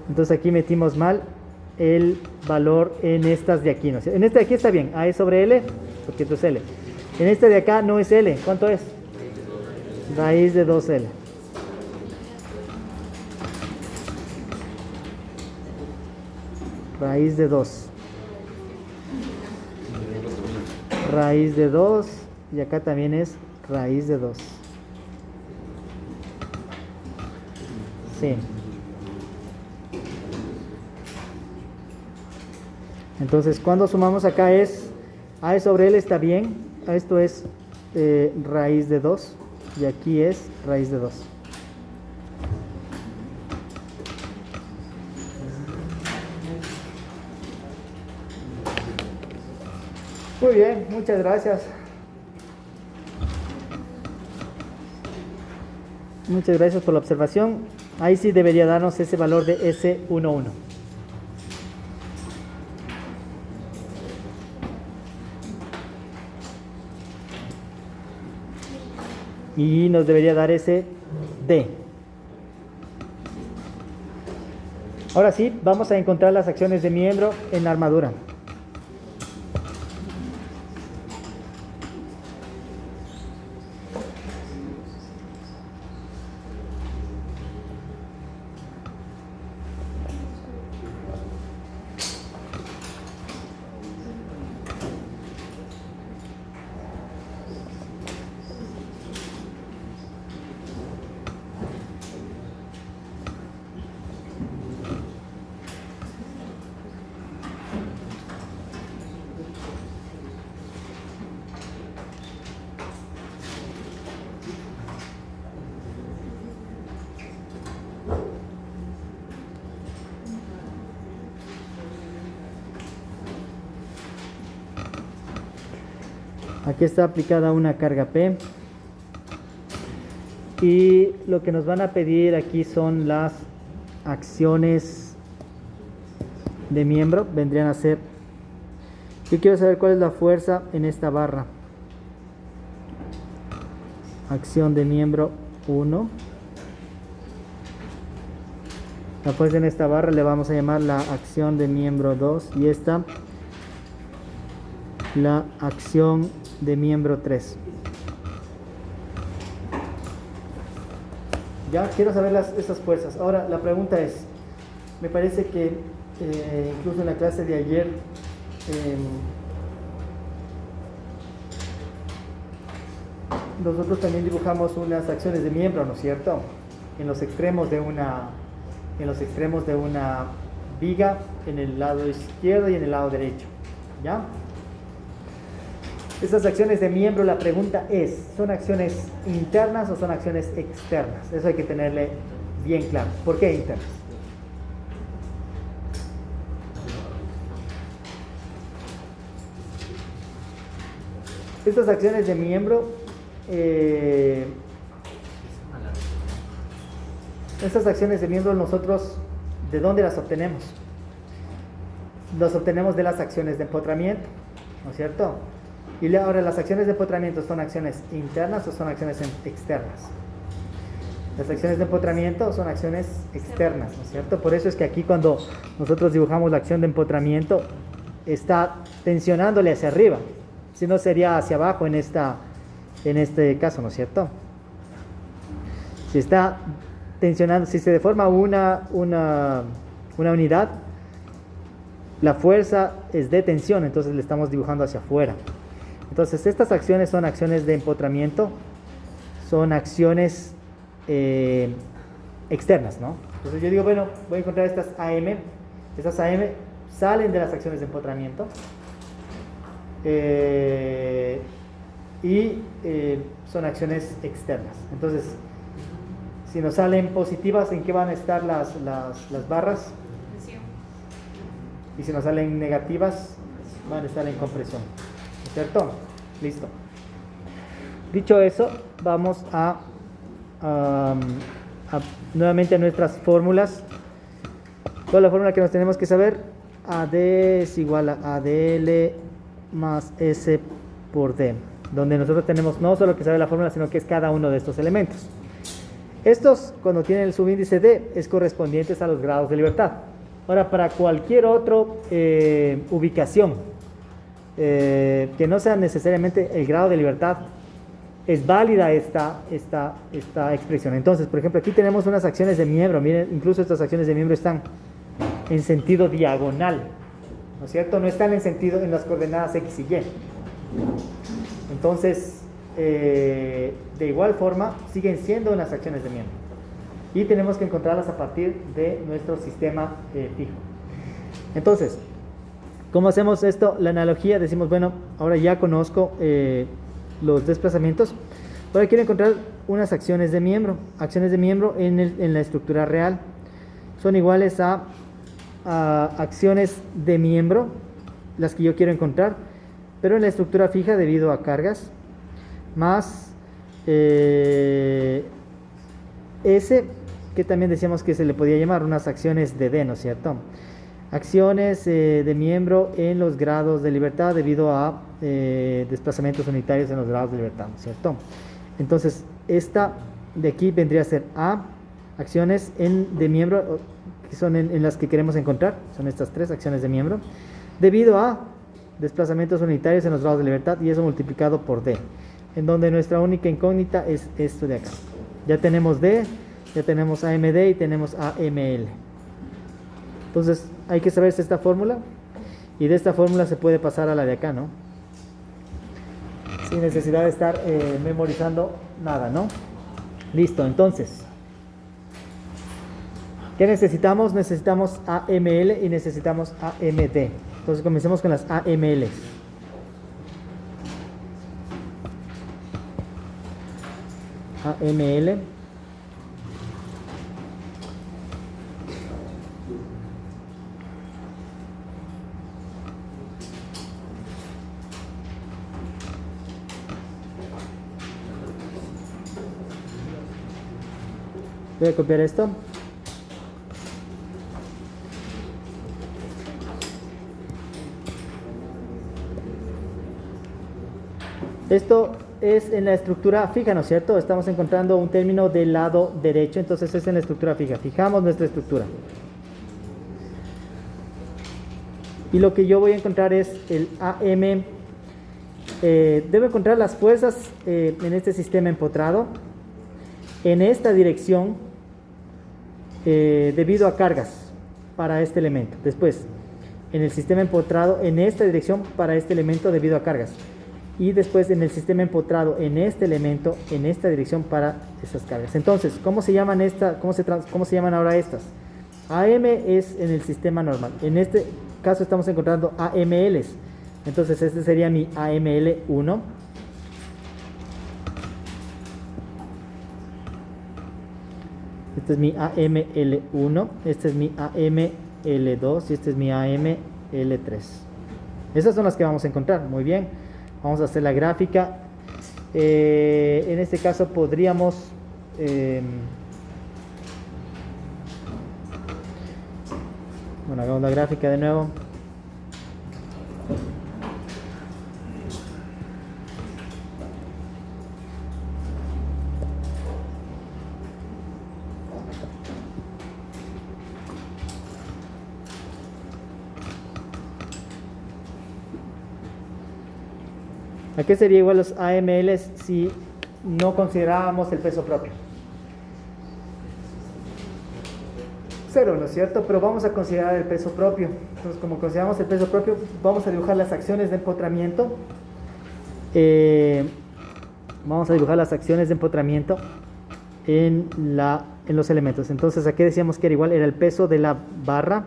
Entonces aquí metimos mal el valor en estas de aquí, ¿no es cierto? En esta de aquí está bien, AE sobre L, porque esto es L. En esta de acá no es L, ¿cuánto es? Raíz de 2L. Raíz de 2. Raíz de 2. Y acá también es raíz de 2. Sí. Entonces, cuando sumamos acá es A sobre L está bien. Esto es raíz de 2. Y aquí es raíz de 2. Muy bien, muchas gracias. Muchas gracias por la observación. Ahí sí debería darnos ese valor de S11. Y nos debería dar ese D. Ahora sí, vamos a encontrar las acciones de miembro en la armadura. Aquí está aplicada una carga P. Y lo que nos van a pedir aquí son las acciones de miembro. Vendrían a ser... Yo quiero saber cuál es la fuerza en esta barra. Acción de miembro 1. La fuerza en esta barra le vamos a llamar la acción de miembro 2. Y esta, la acción de miembro 3. Ya quiero saber esas fuerzas. Ahora la pregunta es, me parece que incluso en la clase de ayer nosotros también dibujamos unas acciones de miembro, ¿no es cierto? En los extremos de una viga, en el lado izquierdo y en el lado derecho. ¿Ya? Estas acciones de miembro, la pregunta es, ¿son acciones internas o son acciones externas? Eso hay que tenerle bien claro. ¿Por qué internas? Estas acciones de miembro, estas acciones de miembro nosotros, ¿de dónde las obtenemos? Las obtenemos de las acciones de empotramiento, ¿no es cierto? Y ahora, ¿las acciones de empotramiento son acciones internas o son acciones externas? Las acciones de empotramiento son acciones externas, ¿no es cierto? Por eso es que aquí cuando nosotros dibujamos la acción de empotramiento, está tensionándole hacia arriba, si no sería hacia abajo en este caso, ¿no es cierto? Si está tensionando, si se deforma una unidad, la fuerza es de tensión, entonces le estamos dibujando hacia afuera. Entonces estas acciones son acciones de empotramiento, son acciones externas, ¿no? Entonces yo digo, bueno, voy a encontrar estas AM salen de las acciones de empotramiento y son acciones externas. Entonces, si nos salen positivas, ¿en qué van a estar las barras? Y si nos salen negativas, van a estar en compresión, ¿cierto? Listo. Dicho eso, vamos nuevamente a nuestras fórmulas. ¿Cuál es la fórmula que nos tenemos que saber? AD es igual a ADL más S por D, donde nosotros tenemos no solo que saber la fórmula, sino que es cada uno de estos elementos. Estos, cuando tienen el subíndice D, es correspondientes a los grados de libertad. Ahora, para cualquier otra ubicación que no sea necesariamente el grado de libertad, es válida esta expresión. Entonces, por ejemplo, aquí tenemos unas acciones de miembro. Miren, incluso estas acciones de miembro están en sentido diagonal, ¿no es cierto? No están en las coordenadas X y Y. Entonces, de igual forma, siguen siendo unas acciones de miembro. Y tenemos que encontrarlas a partir de nuestro sistema fijo. Entonces, ¿cómo hacemos esto? La analogía, decimos, bueno, ahora ya conozco los desplazamientos. Ahora quiero encontrar unas acciones de miembro. Acciones de miembro en la estructura real son iguales a acciones de miembro, las que yo quiero encontrar, pero en la estructura fija debido a cargas, más S, que también decíamos que se le podía llamar unas acciones de D, ¿no es cierto? Acciones de miembro en los grados de libertad debido a desplazamientos unitarios en los grados de libertad, ¿no es cierto? Entonces, esta de aquí vendría a ser A, acciones de miembro, que son en las que queremos encontrar, son estas tres acciones de miembro, debido a desplazamientos unitarios en los grados de libertad, y eso multiplicado por D, en donde nuestra única incógnita es esto de acá. Ya tenemos D, ya tenemos AMD y tenemos AML. Entonces hay que saberse esta fórmula, y de esta fórmula se puede pasar a la de acá, ¿no? Sin necesidad de estar memorizando nada, ¿no? Listo, entonces, ¿qué necesitamos? Necesitamos AML y necesitamos AMD. Entonces comencemos con las AML. AML. Voy a copiar esto. Esto es en la estructura fija, ¿no es cierto? Estamos encontrando un término del lado derecho, entonces es en la estructura fija. Fijamos nuestra estructura. Y lo que yo voy a encontrar es el AM. Debo encontrar las fuerzas en este sistema empotrado en esta dirección debido a cargas para este elemento. Después, en el sistema empotrado en esta dirección para este elemento debido a cargas. Y después en el sistema empotrado en este elemento en esta dirección para esas cargas. Entonces, ¿cómo se llaman cómo se llaman ahora estas? AM es en el sistema normal. En este caso estamos encontrando AMLs. Entonces este sería mi AML1. Este es mi AML1, este es mi AML2 y este es mi AML3. Esas son las que vamos a encontrar, muy bien. Vamos a hacer la gráfica. En este caso podríamos bueno, hagamos la gráfica de nuevo. ¿A qué sería igual los AMLs si no considerábamos el peso propio? 0, ¿no es cierto? Pero vamos a considerar el peso propio. Entonces, como consideramos el peso propio, vamos a dibujar las acciones de empotramiento. Vamos a dibujar las acciones de empotramiento en los elementos. Entonces, aquí decíamos que era igual, era el peso de la barra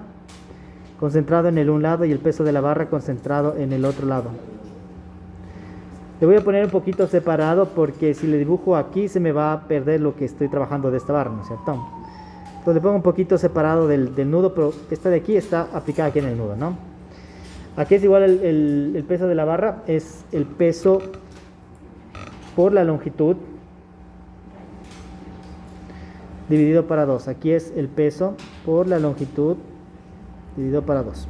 concentrado en el un lado y el peso de la barra concentrado en el otro lado. Le voy a poner un poquito separado porque si le dibujo aquí se me va a perder lo que estoy trabajando de esta barra, ¿no es cierto? Entonces le pongo un poquito separado del nudo, pero esta de aquí está aplicada aquí en el nudo, ¿no? Aquí es igual el peso de la barra, es el peso por la longitud dividido para 2. Aquí es el peso por la longitud dividido para 2.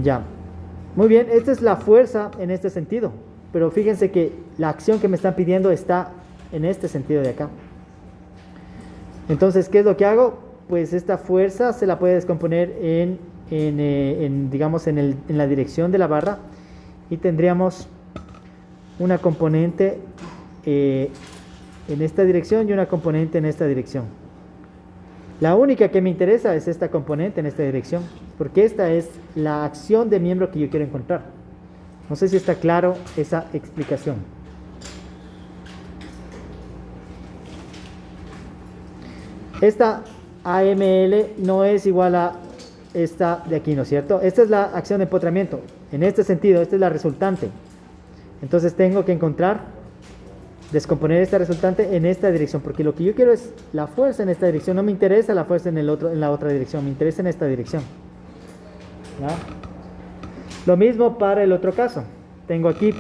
Ya. Muy bien, esta es la fuerza en este sentido. Pero fíjense que la acción que me están pidiendo está en este sentido de acá. Entonces, ¿qué es lo que hago? Pues esta fuerza se la puede descomponer digamos, en la dirección de la barra. Y tendríamos una componente en esta dirección y una componente en esta dirección. La única que me interesa es esta componente en esta dirección, porque esta es la acción de miembro que yo quiero encontrar. No sé si está claro esa explicación. Esta AML no es igual a esta de aquí, ¿no es cierto? Esta es la acción de empotramiento. En este sentido, esta es la resultante. Entonces tengo que descomponer esta resultante en esta dirección, porque lo que yo quiero es la fuerza en esta dirección. No me interesa la fuerza en la otra dirección, me interesa en esta dirección. ¿Ya? Lo mismo para el otro caso. Tengo aquí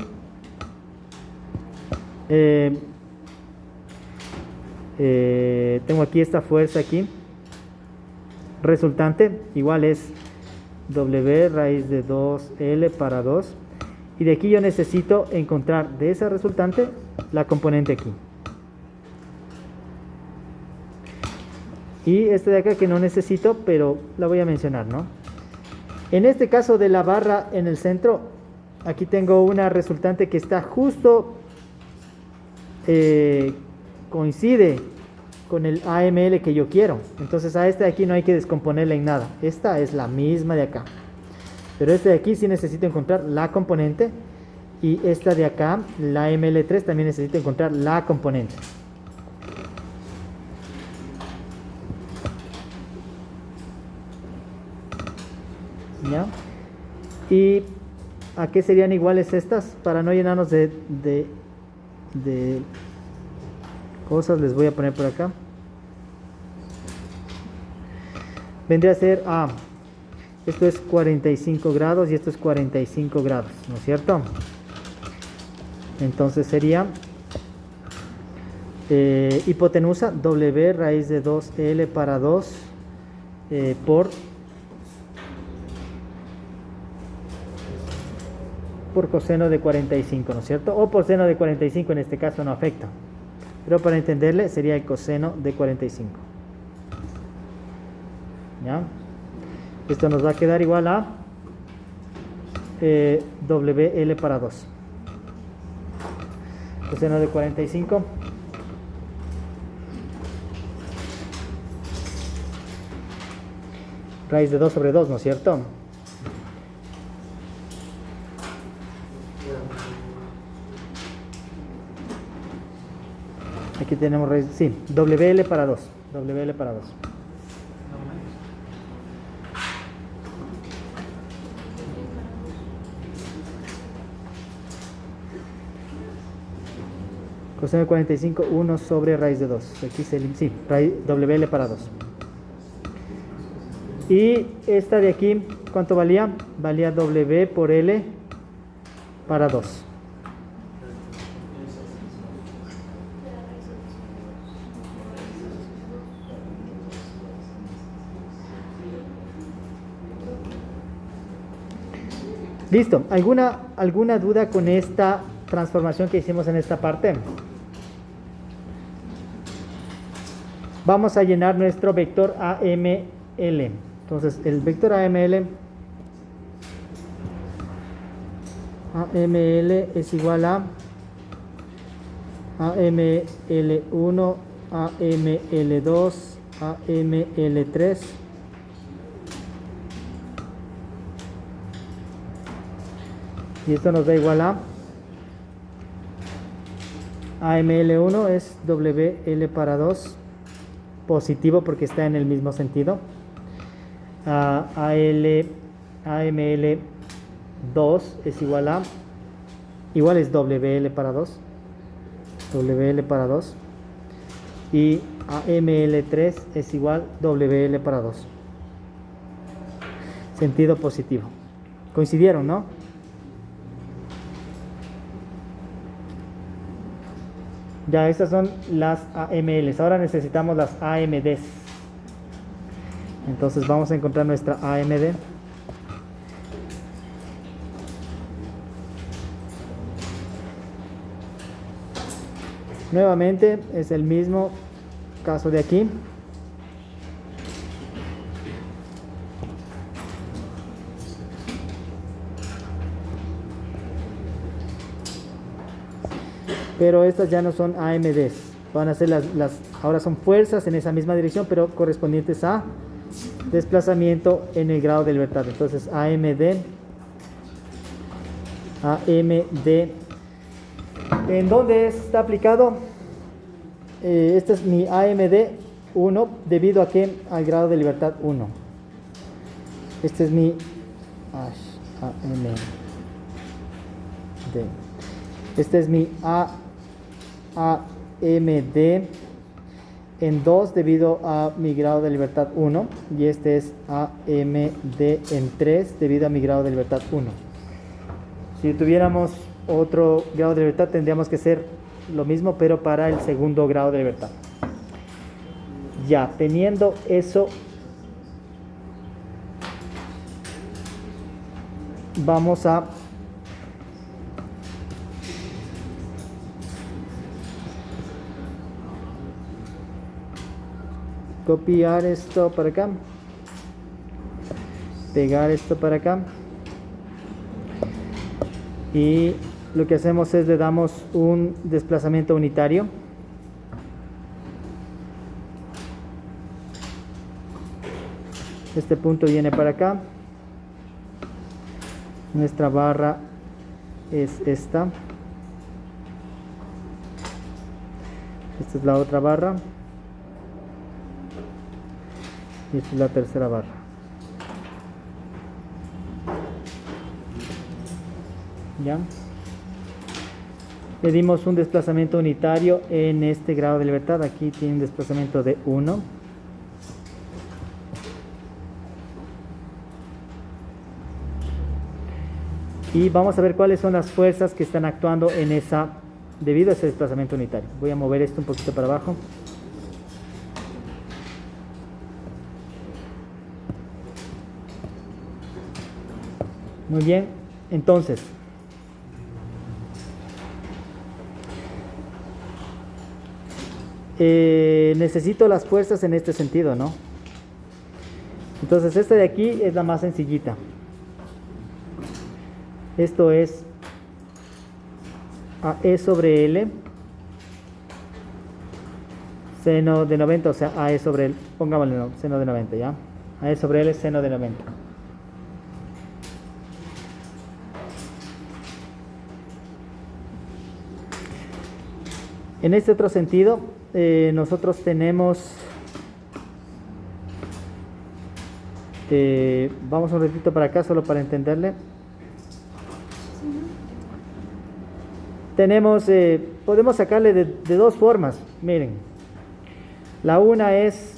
tengo aquí esta fuerza aquí resultante, igual es W raíz de 2L para 2, y de aquí yo necesito encontrar de esa resultante la componente aquí. Y este de acá que no necesito, pero la voy a mencionar, ¿no? En este caso de la barra en el centro, aquí tengo una resultante que está justo, coincide con el AML que yo quiero. Entonces a este de aquí no hay que descomponerla en nada. Esta es la misma de acá. Pero este de aquí sí necesito encontrar la componente. Y esta de acá, la ML3, también necesito encontrar la componente. ¿Ya? ¿Y a qué serían iguales estas? Para no llenarnos de cosas, les voy a poner por acá. Vendría a ser esto es 45 grados y esto es 45 grados, ¿no es cierto? Entonces sería hipotenusa W raíz de 2L para 2 por coseno de 45, ¿no es cierto? O por seno de 45, en este caso no afecta. Pero para entenderle sería el coseno de 45. ¿Ya? Esto nos va a quedar igual a WL para 2. Coseno de 45. Raíz de 2 sobre 2, ¿no es cierto? Aquí tenemos raíz, sí, WL para 2. WL para 2. Coseno de 45, 1 sobre raíz de 2. Aquí sí, WL para 2. Y esta de aquí, ¿cuánto valía? Valía W por L para 2. Listo. ¿Alguna duda con esta transformación que hicimos en esta parte? Vamos a llenar nuestro vector AML. Entonces, el vector AML es igual a AML1, AML2, AML3. Y esto nos da igual a AML1 es WL para 2, positivo porque está en el mismo sentido. AML2 es igual es WL para 2, WL para 2. Y AML3 es igual WL para 2. Sentido positivo. ¿Coincidieron, no? Ya, estas son las AMLs. Ahora necesitamos las AMDs. Entonces vamos a encontrar nuestra AMD. Nuevamente es el mismo caso de aquí. Pero estas ya no son AMDs, van a ser ahora son fuerzas en esa misma dirección, pero correspondientes a desplazamiento en el grado de libertad. Entonces AMD, ¿en dónde está aplicado? Este es mi AMD 1, debido a que al grado de libertad 1. Este es mi AMD. Este es mi AMD en 2 debido a mi grado de libertad 1, y este es AMD en 3 debido a mi grado de libertad 1. Si tuviéramos otro grado de libertad tendríamos que hacer lo mismo, pero para el segundo grado de libertad. Ya, teniendo eso, vamos a copiar esto para acá, pegar esto para acá, y lo que hacemos es le damos un desplazamiento unitario. Este punto viene para acá, nuestra barra es esta, esta es la otra barra, y esta es la tercera barra. ¿Ya? Le dimos un desplazamiento unitario en este grado de libertad. Aquí tiene un desplazamiento de 1. Y vamos a ver cuáles son las fuerzas que están actuando en debido a ese desplazamiento unitario. Voy a mover esto un poquito para abajo. Muy bien, entonces necesito las fuerzas en este sentido, ¿no? Entonces esta de aquí es la más sencillita. Esto es AE sobre L seno de 90, o sea, AE sobre L, pongámosle seno de 90, ¿ya? AE sobre L seno de 90. En este otro sentido, nosotros tenemos, vamos un ratito para acá solo para entenderle. Tenemos, podemos sacarle de dos formas, miren. La una es,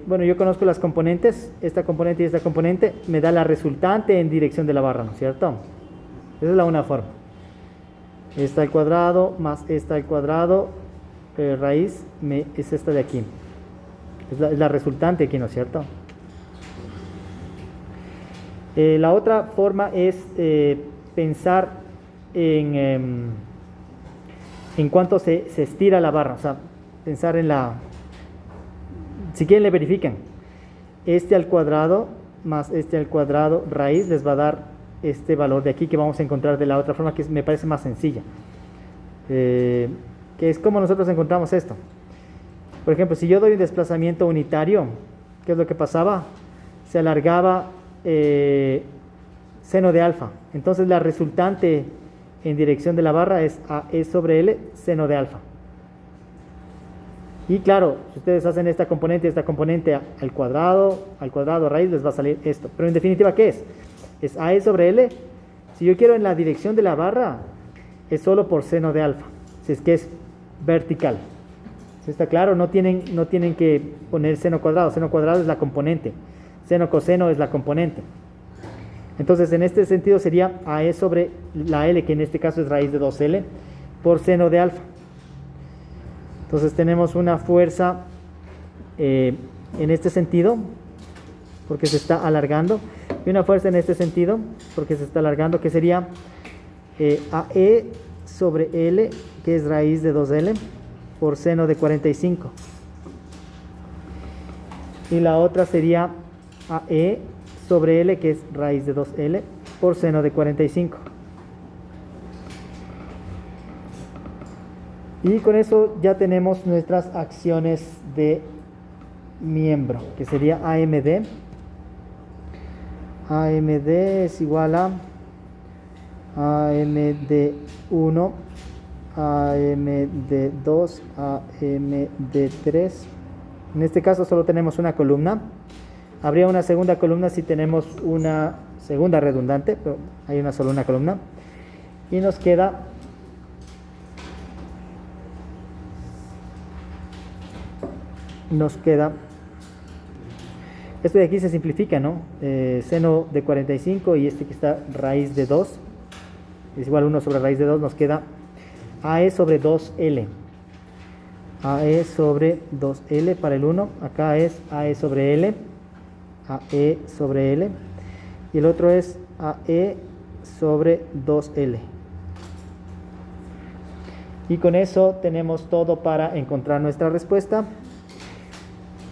bueno, yo conozco las componentes, esta componente y esta componente, me da la resultante en dirección de la barra, ¿no es cierto? Esa es la una forma. Esta al cuadrado más esta al cuadrado, raíz es esta de aquí. Es la resultante aquí, ¿no es cierto? La otra forma es pensar en cuánto se estira la barra. O sea, pensar en la... Si quieren le verifican. Este al cuadrado más este al cuadrado raíz les va a dar este valor de aquí que vamos a encontrar de la otra forma que me parece más sencilla. Que es como nosotros encontramos esto. Por ejemplo, si yo doy un desplazamiento unitario, ¿qué es lo que pasaba? Se alargaba seno de alfa. Entonces la resultante en dirección de la barra es AE sobre L seno de alfa. Y claro, si ustedes hacen esta componente al cuadrado raíz, les va a salir esto. Pero en definitiva, ¿qué es? Es AE sobre L. Si yo quiero en la dirección de la barra, es solo por seno de alfa, si es que es vertical. ¿Sí está claro? No tienen que poner seno cuadrado es la componente, seno coseno es la componente. Entonces en este sentido sería AE sobre la L, que en este caso es raíz de 2L, por seno de alfa. Entonces tenemos una fuerza en este sentido, porque se está alargando, y una fuerza en este sentido, porque se está alargando, que sería AE sobre L, que es raíz de 2L, por seno de 45. Y la otra sería AE sobre L, que es raíz de 2L, por seno de 45. Y con eso ya tenemos nuestras acciones de miembro, que sería AMD. AMD es igual a AMD1, AMD2, AMD3. En este caso solo tenemos una columna. Habría una segunda columna si tenemos una segunda redundante, pero hay solo una columna. Y nos queda esto de aquí se simplifica, ¿no? Seno de 45 y este que está raíz de 2 es igual a 1 sobre raíz de 2, nos queda AE sobre 2L. AE sobre 2L para el 1, acá es AE sobre L, AE sobre L, y el otro es AE sobre 2L. Y con eso tenemos todo para encontrar nuestra respuesta.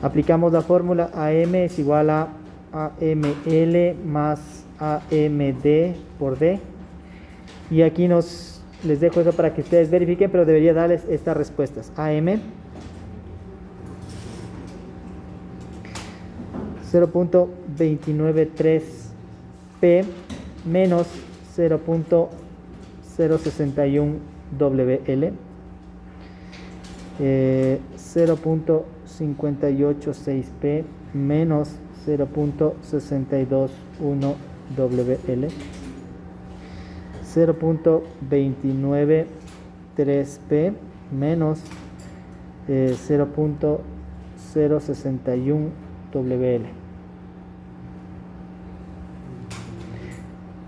Aplicamos la fórmula AM es igual a AML más AMD por D. Y aquí les dejo eso para que ustedes verifiquen, pero debería darles estas respuestas. AM 0.293P menos 0.061 WL, 0.586P menos 0.621 WL, 0.293P menos 0.061 WL.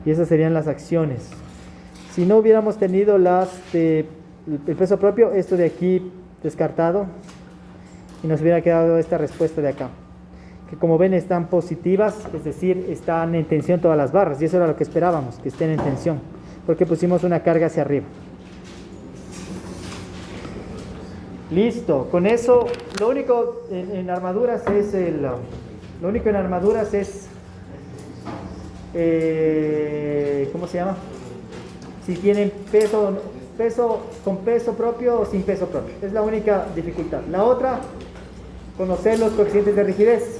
Y esas serían las acciones. Si no hubiéramos tenido el peso propio, esto de aquí descartado, y nos hubiera quedado esta respuesta de acá, que como ven están positivas, es decir, están en tensión todas las barras, y eso era lo que esperábamos, que estén en tensión, porque pusimos una carga hacia arriba. Listo, con eso lo único en armaduras es ¿cómo se llama? Si tienen peso con peso propio o sin peso propio, es la única dificultad. La otra, conocer los coeficientes de rigidez.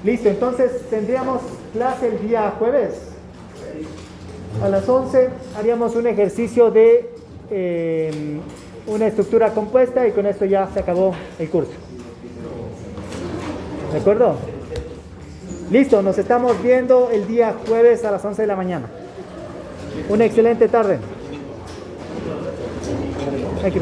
Listo, entonces tendríamos clase el día jueves a las 11. Haríamos un ejercicio de una estructura compuesta y con esto ya se acabó el curso. ¿De acuerdo? Listo, nos estamos viendo el día jueves a las 11 de la mañana. Una excelente tarde. Thank you.